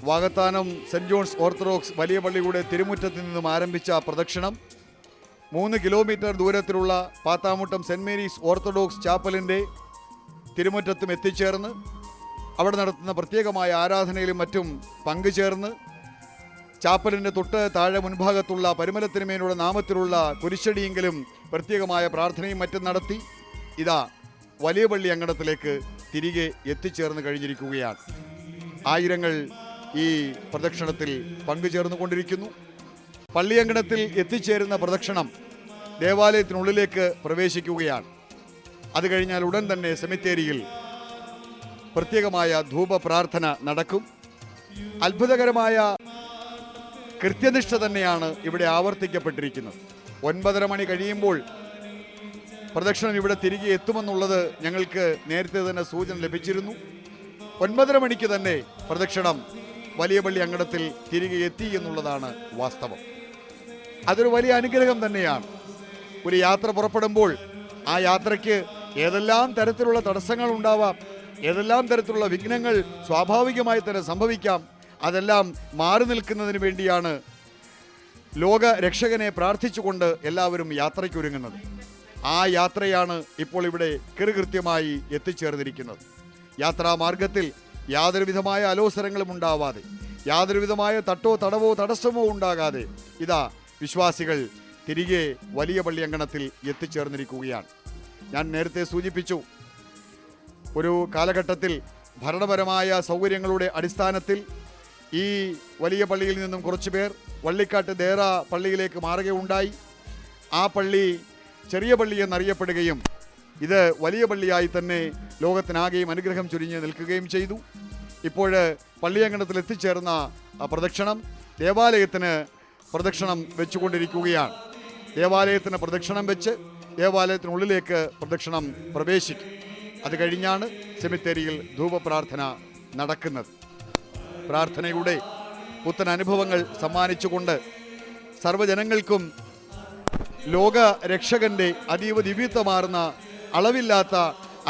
വാകത്താനം സെൻറ് ജോൺസ് ഓർത്തഡോക്സ് വലിയ പള്ളിയുടെ തിരുമുറ്റത്ത് നിന്നും ആരംഭിച്ച പ്രദക്ഷിണം 3 കിലോമീറ്റർ ദൂരത്തിലുള്ള പാത്താമുട്ടം സെൻറ് മേരീസ് ഓർത്തഡോക്സ് ചാപ്പലിൻ്റെ തിരുമുറ്റത്തും എത്തിച്ചേർന്ന് അവിടെ നടത്തുന്ന പ്രത്യേകമായ ആരാധനയിലും മറ്റും പങ്കുചേർന്ന് ചാപ്പലിൻ്റെ തൊട്ട് താഴെ മുൻഭാഗത്തുള്ള പരിമലത്തിനുമേനുള്ള നാമത്തിലുള്ള കുരിശടിയെങ്കിലും പ്രത്യേകമായ പ്രാർത്ഥനയും മറ്റും നടത്തി ഇതാ വലിയ പള്ളി അങ്കണത്തിലേക്ക് തിരികെ എത്തിച്ചേർന്ന് കഴിഞ്ഞിരിക്കുകയാണ്. ആയിരങ്ങൾ ഈ പ്രദക്ഷിണത്തിൽ പങ്കുചേർന്നുകൊണ്ടിരിക്കുന്നു. പള്ളിയങ്കണത്തിൽ എത്തിച്ചേരുന്ന പ്രദക്ഷിണം ദേവാലയത്തിനുള്ളിലേക്ക് പ്രവേശിക്കുകയാണ്. അത് കഴിഞ്ഞാൽ ഉടൻ തന്നെ സെമിത്തേരിയിൽ പ്രത്യേകമായ ധൂപ പ്രാർത്ഥന നടക്കും. അത്ഭുതകരമായ കൃത്യനിഷ്ഠ തന്നെയാണ് ഇവിടെ ആവർത്തിക്കപ്പെട്ടിരിക്കുന്നത്. 9:30 മണി കഴിയുമ്പോൾ പ്രദക്ഷിണം ഇവിടെ തിരികെ എത്തുമെന്നുള്ളത് ഞങ്ങൾക്ക് നേരത്തെ തന്നെ സൂചന ലഭിച്ചിരുന്നു. 9:30 മണിക്ക് തന്നെ പ്രദക്ഷിണം വലിയ പള്ളി അങ്കണത്തിൽ തിരികെ എത്തി എന്നുള്ളതാണ് വാസ്തവം. അതൊരു വലിയ അനുഗ്രഹം തന്നെയാണ്. ഒരു യാത്ര പുറപ്പെടുമ്പോൾ ആ യാത്രയ്ക്ക് ഏതെല്ലാം തരത്തിലുള്ള തടസ്സങ്ങൾ ഉണ്ടാവാം, ഏതെല്ലാം തരത്തിലുള്ള വിഘ്നങ്ങൾ സ്വാഭാവികമായി തന്നെ സംഭവിക്കാം. അതെല്ലാം മാറി നിൽക്കുന്നതിന് വേണ്ടിയാണ് ലോക രക്ഷകനെ പ്രാർത്ഥിച്ചുകൊണ്ട് എല്ലാവരും യാത്രയ്ക്കൊരുങ്ങുന്നത്. ആ യാത്രയാണ് ഇപ്പോൾ ഇവിടെ കൃത്യമായി എത്തിച്ചേർന്നിരിക്കുന്നത്. യാത്രാമാർഗത്തിൽ യാതൊരുവിധമായ അലോസരങ്ങളും ഉണ്ടാവാതെ, യാതൊരുവിധമായ തട്ടോ തടവോ തടസ്സമോ ഉണ്ടാകാതെ ഇതാ വിശ്വാസികൾ തിരികെ വലിയ പള്ളി അങ്കണത്തിൽ എത്തിച്ചേർന്നിരിക്കുകയാണ്. ഞാൻ നേരത്തെ സൂചിപ്പിച്ചു, ഒരു കാലഘട്ടത്തിൽ ഭരണപരമായ സൗകര്യങ്ങളുടെ അടിസ്ഥാനത്തിൽ ഈ വലിയ പള്ളിയിൽ നിന്നും കുറച്ച് പേർ വള്ളിക്കാട്ട് ദേറ പള്ളിയിലേക്ക് മാറുകയുണ്ടായി. ആ പള്ളി ചെറിയ പള്ളി എന്നറിയപ്പെടുകയും ഇത് വലിയ പള്ളിയായി തന്നെ ലോകത്തിനാകെയും അനുഗ്രഹം ചൊരിഞ്ഞ് നിൽക്കുകയും ചെയ്തു. ഇപ്പോൾ പള്ളിയങ്കണത്തിൽ എത്തിച്ചേർന്ന പ്രദക്ഷിണം ദേവാലയത്തിന് പ്രദക്ഷിണം വെച്ചുകൊണ്ടിരിക്കുകയാണ്. ദേവാലയത്തിന് പ്രദക്ഷിണം വെച്ച് ദേവാലയത്തിനുള്ളിലേക്ക് പ്രദക്ഷിണം പ്രവേശിക്കും. അത് കഴിഞ്ഞാണ് സെമിത്തേരിയിൽ ധൂപപ്രാർത്ഥന നടക്കുന്നത്. പ്രാർത്ഥനയുടെ പുത്തൻ അനുഭവങ്ങൾ സമ്മാനിച്ചുകൊണ്ട് സർവ്വജനങ്ങൾക്കും ലോക രക്ഷകന്റെ അതീവ ദിവ്യത്വമാർന്ന അളവില്ലാത്ത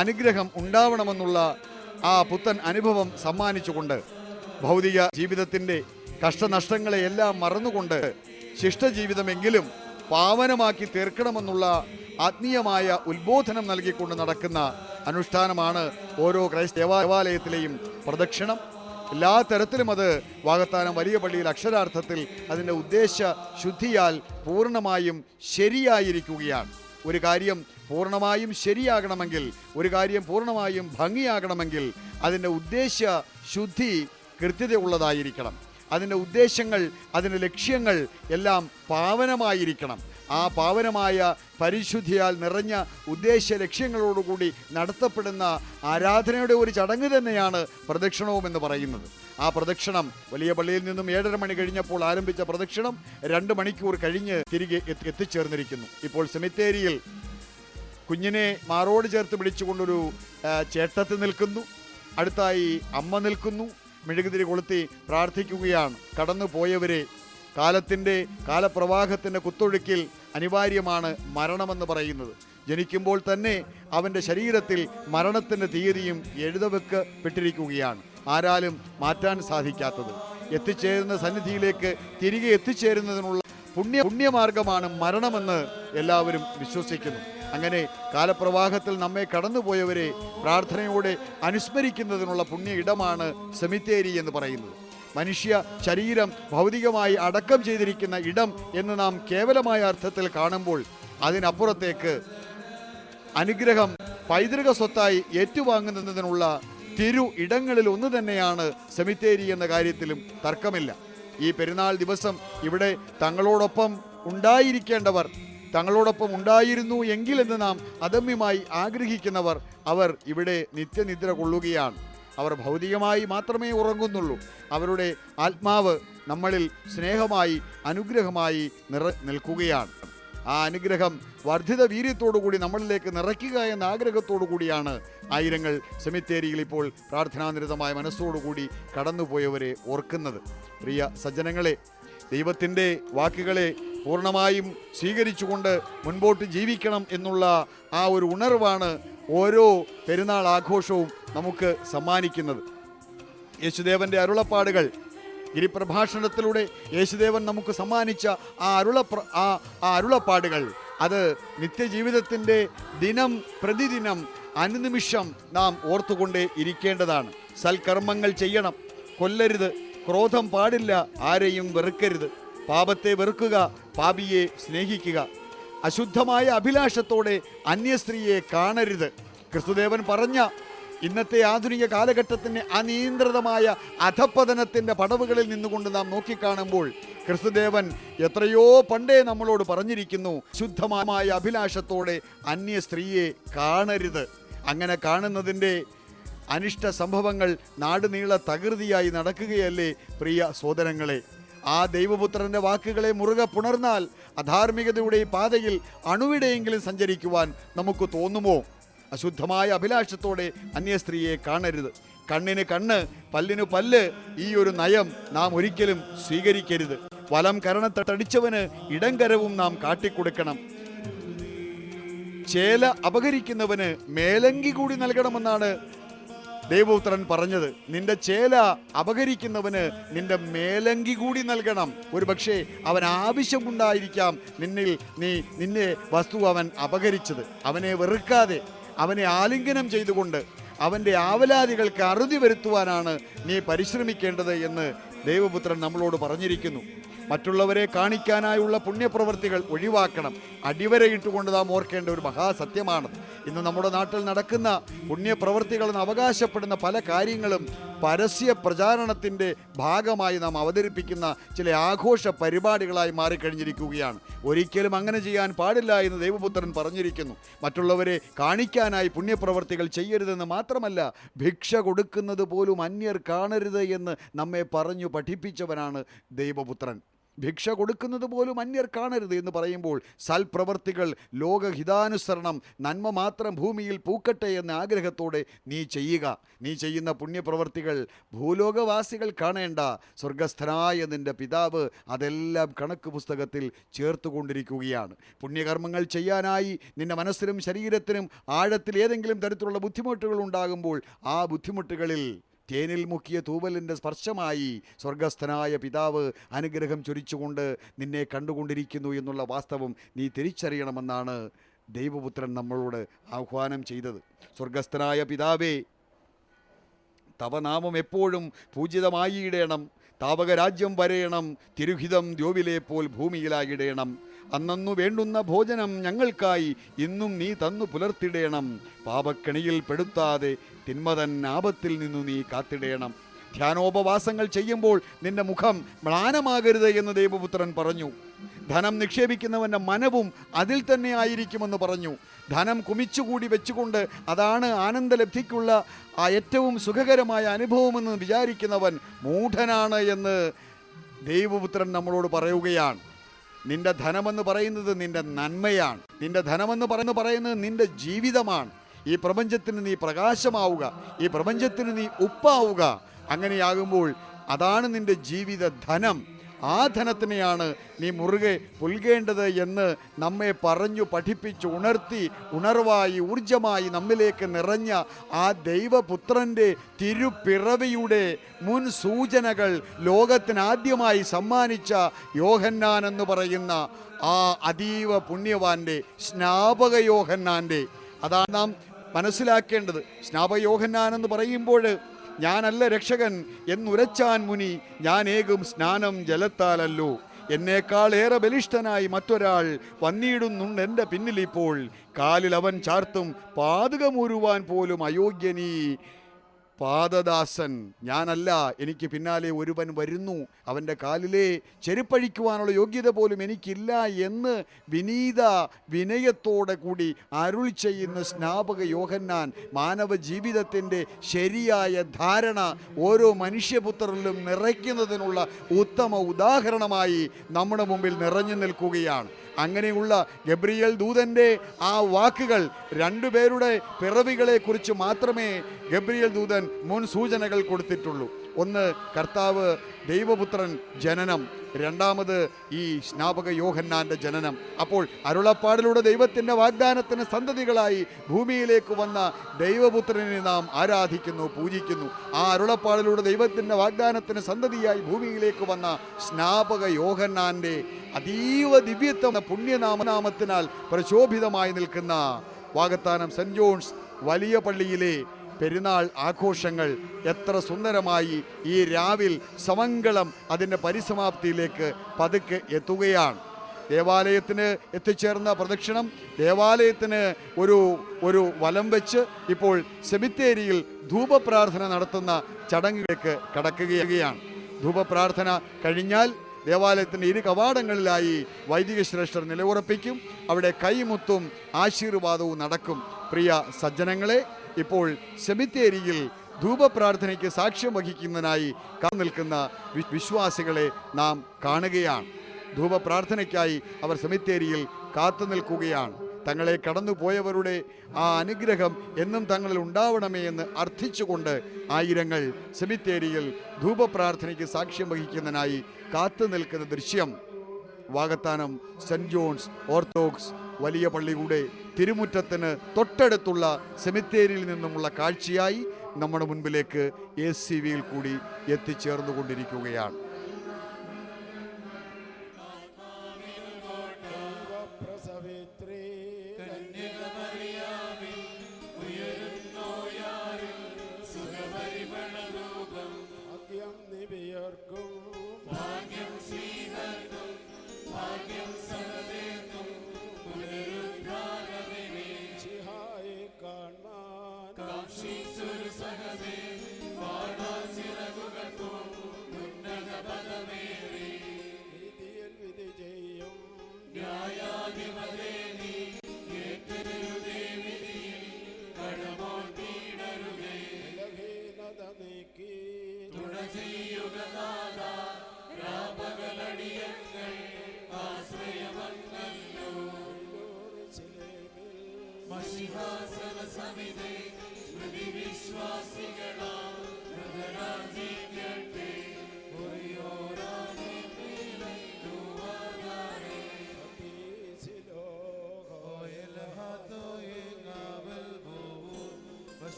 അനുഗ്രഹം ഉണ്ടാവണമെന്നുള്ള ആ പുത്തൻ അനുഭവം സമ്മാനിച്ചുകൊണ്ട് ഭൗതിക ജീവിതത്തിൻ്റെ കഷ്ടനഷ്ടങ്ങളെയെല്ലാം മറന്നുകൊണ്ട് ശിഷ്ടജീവിതമെങ്കിലും പാവനമാക്കി തീർക്കണമെന്നുള്ള ആത്മീയമായ ഉത്ബോധനം നൽകിക്കൊണ്ട് നടക്കുന്ന അനുഷ്ഠാനമാണ് ഓരോ ക്രൈസ്തവ ദേവാലയത്തിലെയും പ്രദക്ഷിണം. എല്ലാ തരത്തിലും അത് വാകത്താനം വലിയ പള്ളിയിൽ അക്ഷരാർത്ഥത്തിൽ അതിൻ്റെ ഉദ്ദേശ ശുദ്ധിയാൽ പൂർണ്ണമായും ശരിയായിരിക്കുകയാണ്. ഒരു കാര്യം പൂർണ്ണമായും ശരിയാകണമെങ്കിൽ, ഒരു കാര്യം പൂർണ്ണമായും ഭംഗിയാകണമെങ്കിൽ അതിൻ്റെ ഉദ്ദേശ ശുദ്ധി കൃത്യതയുള്ളതായിരിക്കണം. അതിൻ്റെ ഉദ്ദേശങ്ങൾ, അതിൻ്റെ ലക്ഷ്യങ്ങൾ എല്ലാം പാവനമായിരിക്കണം. ആ പാവനമായ പരിശുദ്ധിയാൽ നിറഞ്ഞ ഉദ്ദേശ ലക്ഷ്യങ്ങളോടുകൂടി നടത്തപ്പെടുന്ന ആരാധനയുടെ ഒരു ചടങ്ങ് തന്നെയാണ് പ്രദക്ഷിണവും എന്ന് പറയുന്നത്. ആ പ്രദക്ഷിണം വലിയ പള്ളിയിൽ നിന്നും 7:30 മണി കഴിഞ്ഞപ്പോൾ ആരംഭിച്ച പ്രദക്ഷിണം 2 മണിക്കൂർ കഴിഞ്ഞ് തിരികെ എത്തിച്ചേർന്നിരിക്കുന്നു. ഇപ്പോൾ സെമിത്തേരിയിൽ കുഞ്ഞിനെ മാറോട് ചേർത്ത് പിടിച്ചുകൊണ്ടൊരു ചേട്ടത്ത് നിൽക്കുന്നു. അടുത്തായി അമ്മ നിൽക്കുന്നു. മെഴുകുതിരി കൊളുത്തി പ്രാർത്ഥിക്കുകയാണ്. കടന്നു പോയവരെ, കാലപ്രവാഹത്തിൻ്റെ കുത്തൊഴുക്കിൽ അനിവാര്യമാണ് മരണമെന്ന് പറയുന്നത്. ജനിക്കുമ്പോൾ തന്നെ അവൻ്റെ ശരീരത്തിൽ മരണത്തിൻ്റെ തീയതിയും എഴുതവെക്കപ്പെട്ടിരിക്കുകയാണ്, ആരാലും മാറ്റാൻ സാധിക്കാത്തത്. എത്തിച്ചേരുന്ന സന്നിധിയിലേക്ക് തിരികെ എത്തിച്ചേരുന്നതിനുള്ള പുണ്യമാർഗമാണ് മരണമെന്ന് എല്ലാവരും വിശ്വസിക്കുന്നു. അങ്ങനെ കാലപ്രവാഹത്തിൽ നമ്മെ കടന്നുപോയവരെ പ്രാർത്ഥനയോടെ അനുസ്മരിക്കുന്നതിനുള്ള പുണ്യ ഇടമാണ് സെമിത്തേരി എന്ന് പറയുന്നത്. മനുഷ്യ ശരീരം ഭൗതികമായി അടക്കം ചെയ്തിരിക്കുന്ന ഇടം എന്ന് നാം കേവലമായ അർത്ഥത്തിൽ കാണുമ്പോൾ അതിനപ്പുറത്തേക്ക് അനുഗ്രഹം പൈതൃക സ്വത്തായി ഏറ്റുവാങ്ങുന്നതിനുള്ള തിരു ഇടങ്ങളിൽ ഒന്ന് തന്നെയാണ് സെമിത്തേരി എന്ന കാര്യത്തിലും തർക്കമില്ല. ഈ പെരുന്നാൾ ദിവസം ഇവിടെ തങ്ങളോടൊപ്പം ഉണ്ടായിരിക്കേണ്ടവർ, തങ്ങളോടൊപ്പം ഉണ്ടായിരുന്നു എങ്കിലെന്ന് നാം അദമ്യമായി ആഗ്രഹിക്കുന്നവർ, അവർ ഇവിടെ നിത്യനിദ്ര കൊള്ളുകയാണ്. അവർ ഭൗതികമായി മാത്രമേ ഉറങ്ങുന്നുള്ളൂ. അവരുടെ ആത്മാവ് നമ്മളിൽ സ്നേഹമായി അനുഗ്രഹമായി നിൽക്കുകയാണ്. ആ അനുഗ്രഹം വർദ്ധിത വീര്യത്തോടുകൂടി നമ്മളിലേക്ക് നിറയ്ക്കുക എന്ന ആഗ്രഹത്തോടു കൂടിയാണ് ആയിരങ്ങൾ സെമിത്തേരിയിൽ ഇപ്പോൾ പ്രാർത്ഥനാനിരതമായ മനസ്സോടുകൂടി കടന്നുപോയവരെ ഓർക്കുന്നത്. പ്രിയ സജ്ജനങ്ങളെ, ദൈവത്തിൻ്റെ വാക്കുകളെ പൂർണ്ണമായും സ്വീകരിച്ചുകൊണ്ട് മുൻപോട്ട് ജീവിക്കണം എന്നുള്ള ആ ഒരു ഉണർവാണ് ഓരോ പെരുന്നാൾ ആഘോഷവും നമുക്ക് സമ്മാനിക്കുന്നത്. യേശുദേവൻ്റെ അരുളപ്പാടുകൾ, ഗിരിപ്രഭാഷണത്തിലൂടെ യേശുദേവൻ നമുക്ക് സമ്മാനിച്ച ആ അരുളപ്പാടുകൾ, അത് നിത്യജീവിതത്തിൻ്റെ ദിനം പ്രതിദിനം അനുനിമിഷം നാം ഓർത്തുകൊണ്ടേ ഇരിക്കേണ്ടതാണ്. സൽക്കർമ്മങ്ങൾ ചെയ്യണം, കൊല്ലരുത്, ക്രോധം പാടില്ല, ആരെയും വെറുക്കരുത്, പാപത്തെ വെറുക്കുക, പാപിയെ സ്നേഹിക്കുക, അശുദ്ധമായ അഭിലാഷത്തോടെ അന്യസ്ത്രീയെ കാണരുത്. ക്രിസ്തുദേവൻ പറഞ്ഞ ഇന്നത്തെ ആധുനിക കാലഘട്ടത്തിൻ്റെ അനിയന്ത്രിതമായ അധപ്പതനത്തിൻ്റെ പടവുകളിൽ നിന്നുകൊണ്ട് നാം നോക്കിക്കാണുമ്പോൾ ക്രിസ്തുദേവൻ എത്രയോ പണ്ടേ നമ്മളോട് പറഞ്ഞിരിക്കുന്നു, ശുദ്ധമായ അഭിലാഷത്തോടെ അന്യ സ്ത്രീയെ കാണരുത്. അങ്ങനെ കാണുന്നതിൻ്റെ അനിഷ്ട സംഭവങ്ങൾ നാടുനീള തകൃതിയായി നടക്കുകയല്ലേ പ്രിയ സോദരങ്ങളെ? ആ ദൈവപുത്രൻ്റെ വാക്കുകളെ മുറുകെ പുണർന്നാൽ അധാർമികതയുടെ ഈ പാതയിൽ അണുവിടെയെങ്കിലും സഞ്ചരിക്കുവാൻ നമുക്ക് തോന്നുമോ? അശുദ്ധമായ അഭിലാഷത്തോടെ അന്യ സ്ത്രീയെ കാണരുത്. കണ്ണിന് കണ്ണ്, പല്ലിനു പല്ല്, ഈ ഒരു നയം നാം ഒരിക്കലും സ്വീകരിക്കരുത്. വലം കരണത്തടിച്ചവന് ഇടം കരവും നാം കാട്ടിക്കൊടുക്കണം. ചേല അപഹരിക്കുന്നവന് മേലങ്കി കൂടി നൽകണമെന്നാണ് ദൈവപുത്രൻ പറഞ്ഞത്. നിന്റെ ചേല അപഹരിക്കുന്നവന് നിന്റെ മേലങ്കി കൂടി നൽകണം. ഒരു പക്ഷേ അവൻ ആവശ്യം കൊണ്ടായിരിക്കാം നിന്നെ വസ്തു അവൻ അപഹരിച്ചത്. അവനെ വെറുക്കാതെ, അവനെ ആലിംഗനം ചെയ്തുകൊണ്ട് അവൻ്റെ ആവലാതികൾക്ക് അറുതി വരുത്തുവാനാണ് നീ പരിശ്രമിക്കേണ്ടത് എന്ന് ദൈവപുത്രൻ നമ്മളോട് പറഞ്ഞിരിക്കുന്നു. മറ്റുള്ളവരെ കാണിക്കാനായുള്ള പുണ്യപ്രവൃത്തികൾ ഒഴിവാക്കണം. അടിവരയിട്ടുകൊണ്ട് നാം ഓർക്കേണ്ട ഒരു മഹാസത്യമാണ്. ഇന്ന് നമ്മുടെ നാട്ടിൽ നടക്കുന്ന പുണ്യപ്രവൃത്തികളെന്ന് അവകാശപ്പെടുന്ന പല കാര്യങ്ങളും പരസ്യ പ്രചാരണത്തിൻ്റെ ഭാഗമായി നാം അവതരിപ്പിക്കുന്ന ചില ആഘോഷ പരിപാടികളായി മാറിക്കഴിഞ്ഞിരിക്കുകയാണ്. ഒരിക്കലും അങ്ങനെ ചെയ്യാൻ പാടില്ല എന്ന് ദൈവപുത്രൻ പറഞ്ഞിരിക്കുന്നു. മറ്റുള്ളവരെ കാണിക്കാനായി പുണ്യപ്രവൃത്തികൾ ചെയ്യരുതെന്ന് മാത്രമല്ല, ഭിക്ഷ കൊടുക്കുന്നത് പോലും അന്യർ കാണരുത് എന്ന് നമ്മെ പറഞ്ഞു പഠിപ്പിച്ചവനാണ് ദൈവപുത്രൻ. ഭിക്ഷ കൊടുക്കുന്നത് പോലും അന്യർ കാണരുത് എന്ന് പറയുമ്പോൾ സൽപ്രവർത്തികൾ, ലോകഹിതാനുസരണം, നന്മ മാത്രം ഭൂമിയിൽ പൂക്കട്ടെ എന്ന ആഗ്രഹത്തോടെ നീ ചെയ്യുക. നീ ചെയ്യുന്ന പുണ്യപ്രവർത്തികൾ ഭൂലോകവാസികൾ കാണേണ്ട, സ്വർഗസ്ഥനായ നിൻ്റെ പിതാവ് അതെല്ലാം കണക്ക് പുസ്തകത്തിൽ ചേർത്തുകൊണ്ടിരിക്കുകയാണ്. പുണ്യകർമ്മങ്ങൾ ചെയ്യാനായി നിൻ്റെ മനസ്സിനും ശരീരത്തിനും ആഴത്തിൽ ഏതെങ്കിലും തരത്തിലുള്ള ബുദ്ധിമുട്ടുകൾ ഉണ്ടാകുമ്പോൾ ആ ബുദ്ധിമുട്ടുകളിൽ തേനിൽ മുക്കിയ തൂവലിൻ്റെ സ്പർശമായി സ്വർഗസ്ഥനായ പിതാവ് അനുഗ്രഹം ചൊരിച്ചുകൊണ്ട് നിന്നെ കണ്ടുകൊണ്ടിരിക്കുന്നു എന്നുള്ള വാസ്തവം നീ തിരിച്ചറിയണമെന്നാണ് ദൈവപുത്രൻ നമ്മളോട് ആഹ്വാനം ചെയ്തത്. സ്വർഗസ്ഥനായ പിതാവേ, തവ നാമം എപ്പോഴും പൂജിതമായിടേണം, താവകരാജ്യം വരയണം, തിരുഹിതം ദ്യോവിലെ പോൽ ഭൂമിയിലായിടേണം. അന്നു വേണ്ടുന്ന ഭോജനം ഞങ്ങൾക്കായി ഇന്നും നീ തന്നു പുലർത്തിടേണം. പാപക്കെണിയിൽ പെടുത്താതെ തിന്മതൻ ആപത്തിൽ നിന്നു നീ കാത്തിടേണം. ധ്യാനോപവാസങ്ങൾ ചെയ്യുമ്പോൾ നിന്റെ മുഖം മ്ലാനമാകരുത് എന്ന് ദൈവപുത്രൻ പറഞ്ഞു. ധനം നിക്ഷേപിക്കുന്നവൻ്റെ മനവും അതിൽ തന്നെ ആയിരിക്കുമെന്ന് പറഞ്ഞു. ധനം കുമിച്ചുകൂടി വെച്ചുകൊണ്ട് അതാണ് ആനന്ദലബ്ധിക്കുള്ള ആ ഏറ്റവും സുഖകരമായ അനുഭവമെന്ന് വിചാരിക്കുന്നവൻ മൂഢനാണ് എന്ന് ദൈവപുത്രൻ നമ്മളോട് പറയുകയാണ്. നിന്റെ ധനമെന്ന് പറയുന്നത് നിന്റെ നന്മയാണ്. നിന്റെ ധനമെന്ന് പറയുന്നത് നിന്റെ ജീവിതമാണ്. ഈ പ്രപഞ്ചത്തിന് നീ പ്രകാശമാവുക, ഈ പ്രപഞ്ചത്തിന് നീ ഉപ്പാവുക. അങ്ങനെയാകുമ്പോൾ അതാണ് നിന്റെ ജീവിത ധനം. ആ ധനത്തിനെയാണ് നീ മുറുകെ പുൽകേണ്ടത് എന്ന് നമ്മെ പറഞ്ഞു പഠിപ്പിച്ച് ഉണർവായി ഊർജമായി നമ്മിലേക്ക് നിറഞ്ഞ ആ ദൈവപുത്രൻ്റെ തിരുപ്പിറവിയുടെ മുൻ സൂചനകൾ ലോകത്തിനാദ്യമായി സമ്മാനിച്ച യോഹന്നാൻ എന്ന് പറയുന്ന ആ അതീവ പുണ്യവാൻ്റെ സ്നാപക യോഹന്നാൻ്റെ, അതാണ് നാം മനസ്സിലാക്കേണ്ടത്. സ്നാപക യോഹന്നാൻ എന്ന് പറയുമ്പോൾ ഞാനല്ല രക്ഷകൻ എന്നുരച്ചാൻ മുനി, ഞാനേകും സ്നാനം ജലത്താലല്ലോ, എന്നേക്കാൾ ഏറെ ബലിഷ്ഠനായി മറ്റൊരാൾ വന്നിടുന്നുണ്ട് എൻ്റെ പിന്നിലിപ്പോൾ, കാലിൽ അവൻ ചാർത്തും പാതകമൂരുവാൻ പോലും അയോഗ്യനീ പാദദാസൻ. ഞാനല്ല, എനിക്ക് പിന്നാലെ ഒരുവൻ വരുന്നു, അവൻ്റെ കാലിലെ ചെരുപ്പഴിക്കുവാനുള്ള യോഗ്യത പോലും എനിക്കില്ല എന്ന് വിനയത്തോടെ കൂടി അരുൾ ചെയ്യുന്ന സ്നാപക യോഹന്നാൻ മാനവ ജീവിതത്തിൻ്റെ ശരിയായ ധാരണ ഓരോ മനുഷ്യപുത്രരിലും നിറയ്ക്കുന്നതിനുള്ള ഉത്തമ ഉദാഹരണമായി നമ്മുടെ മുമ്പിൽ നിറഞ്ഞു നിൽക്കുകയാണ്. അങ്ങനെയുള്ള ഗബ്രിയേൽ ദൂതൻ്റെ ആ വാക്കുകൾ രണ്ടുപേരുടെ പിറവികളെ കുറിച്ച് മാത്രമേ ഗബ്രിയേൽ ദൂതൻ മുൻ സൂചനകൾ കൊടുത്തിട്ടുള്ളൂ. ഒന്ന് കർത്താവ് ദൈവപുത്രൻ ജനനം, രണ്ടാമത് ഈ സ്നാപക യോഹന്നാൻ്റെ ജനനം. അപ്പോൾ അരുളപ്പാടിലൂടെ ദൈവത്തിൻ്റെ വാഗ്ദാനത്തിന് സന്തതികളായി ഭൂമിയിലേക്ക് വന്ന ദൈവപുത്രനെ നാം ആരാധിക്കുന്നു, പൂജിക്കുന്നു. ആ അരുളപ്പാടിലൂടെ ദൈവത്തിൻ്റെ വാഗ്ദാനത്തിന് സന്തതിയായി ഭൂമിയിലേക്ക് വന്ന സ്നാപക യോഹന്നാൻ്റെ അതീവ ദിവ്യത്വം പുണ്യനാമത്തിനാൽ പ്രശോഭിതമായി നിൽക്കുന്ന വാകത്താനം സെൻറ് ജോൺസ് വലിയ പള്ളിയിലെ പെരുന്നാൾ ആഘോഷങ്ങൾ എത്ര സുന്ദരമായി ഈ രാവിൽ സമംഗളം അതിൻ്റെ പരിസമാപ്തിയിലേക്ക് പതുക്കെ എത്തുകയാണ്. ദേവാലയത്തിന് എത്തിച്ചേർന്ന പ്രദക്ഷിണം ദേവാലയത്തിന് ഒരു വലം വെച്ച് ഇപ്പോൾ സെമിത്തേരിയിൽ ധൂപപ്രാർത്ഥന നടത്തുന്ന ചടങ്ങിലേക്ക് കടക്കുകയാണ്. ധൂപപ്രാർത്ഥന കഴിഞ്ഞാൽ ദേവാലയത്തിൻ്റെ ഇരു കവാടങ്ങളിലായി വൈദിക ശ്രേഷ്ഠർ നിലയുറപ്പിക്കും. അവിടെ കൈമുത്തും ആശീർവാദവും നടക്കും. പ്രിയ സജ്ജനങ്ങളെ, ഇപ്പോൾ സെമിത്തേരിയിൽ ധൂപപ്രാർത്ഥനയ്ക്ക് സാക്ഷ്യം വഹിക്കുന്നതിനായി നിൽക്കുന്ന വിശ്വാസികളെ നാം കാണുകയാണ്. ധൂപപ്രാർത്ഥനയ്ക്കായി അവർ സെമിത്തേരിയിൽ കാത്തു നിൽക്കുകയാണ്. തങ്ങളെ കടന്നുപോയവരുടെ ആ അനുഗ്രഹം എന്നും തങ്ങളിൽ ഉണ്ടാവണമേ എന്ന് അർത്ഥിച്ചുകൊണ്ട് ആയിരങ്ങൾ സെമിത്തേരിയിൽ ധൂപപ്രാർത്ഥനയ്ക്ക് സാക്ഷ്യം വഹിക്കുന്നതിനായി കാത്തു നിൽക്കുന്ന ദൃശ്യം വാകത്താനം സെൻറ് ജോൺസ് ഓർത്തഡോക്സ് വലിയ പള്ളിയുടെ തിരുമുറ്റത്തിന് തൊട്ടടുത്തുള്ള സെമിത്തേരിയിൽ നിന്നുമുള്ള കാഴ്ചയായി നമ്മുടെ മുൻപിലേക്ക് ACVയിൽ കൂടി എത്തിച്ചേർന്നുകൊണ്ടിരിക്കുകയാണ്.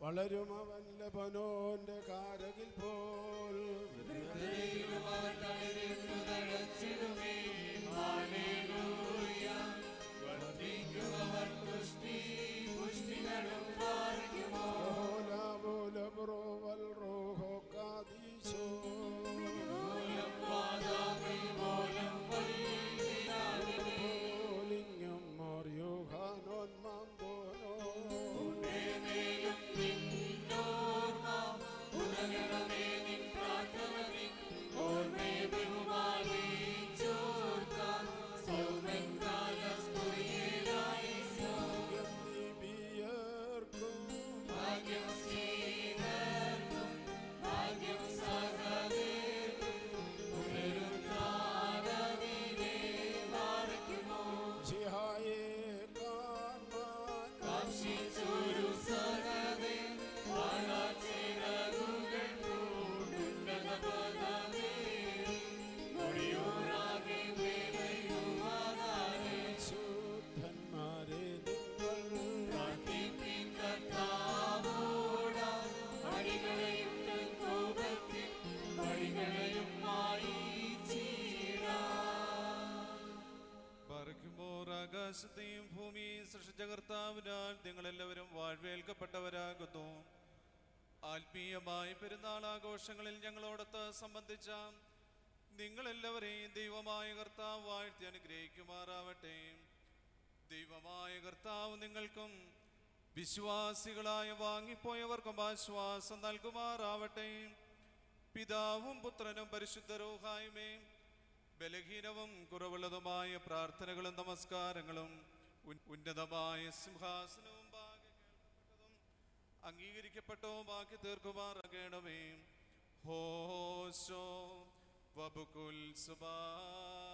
വളരും അവൻ ലബനോന്റെ കാരകിൽ പോൽ. ആകാശത്തെയും ഭൂമിയെയും സൃഷ്ടിച്ച കർത്താവിനാൽ നിങ്ങളെല്ലാവരും വാഴ്വേൽക്കപ്പെട്ടവരാകുന്നു. ആത്മീയമായ പെരുന്നാൾ ആഘോഷങ്ങളിൽ ഞങ്ങളോടൊത്ത് സംബന്ധിച്ച നിങ്ങളെല്ലാവരെയും ദൈവമായ കർത്താവ് വാഴ്ത്തി അനുഗ്രഹിക്കുമാറാവട്ടെ. ദൈവമായ കർത്താവ് നിങ്ങൾക്കും വിശ്വാസികളായ വാങ്ങിപ്പോയവർക്കും ആശ്വാസം നൽകുമാറാവട്ടെ. പിതാവും പുത്രനും പരിശുദ്ധ റൂഹായുമേ ബലഹീനവും കുറവുള്ളതുമായ പ്രാർത്ഥനകളും നമസ്കാരങ്ങളും ഉന്നതമായ സിംഹാസനവും കേൾക്കപ്പെട്ടതും അംഗീകരിക്കപ്പെട്ടതുമാക്കി തീർക്കുമാറാകണമേ. ഹോശോ വബുകുൽ സുബാൻ.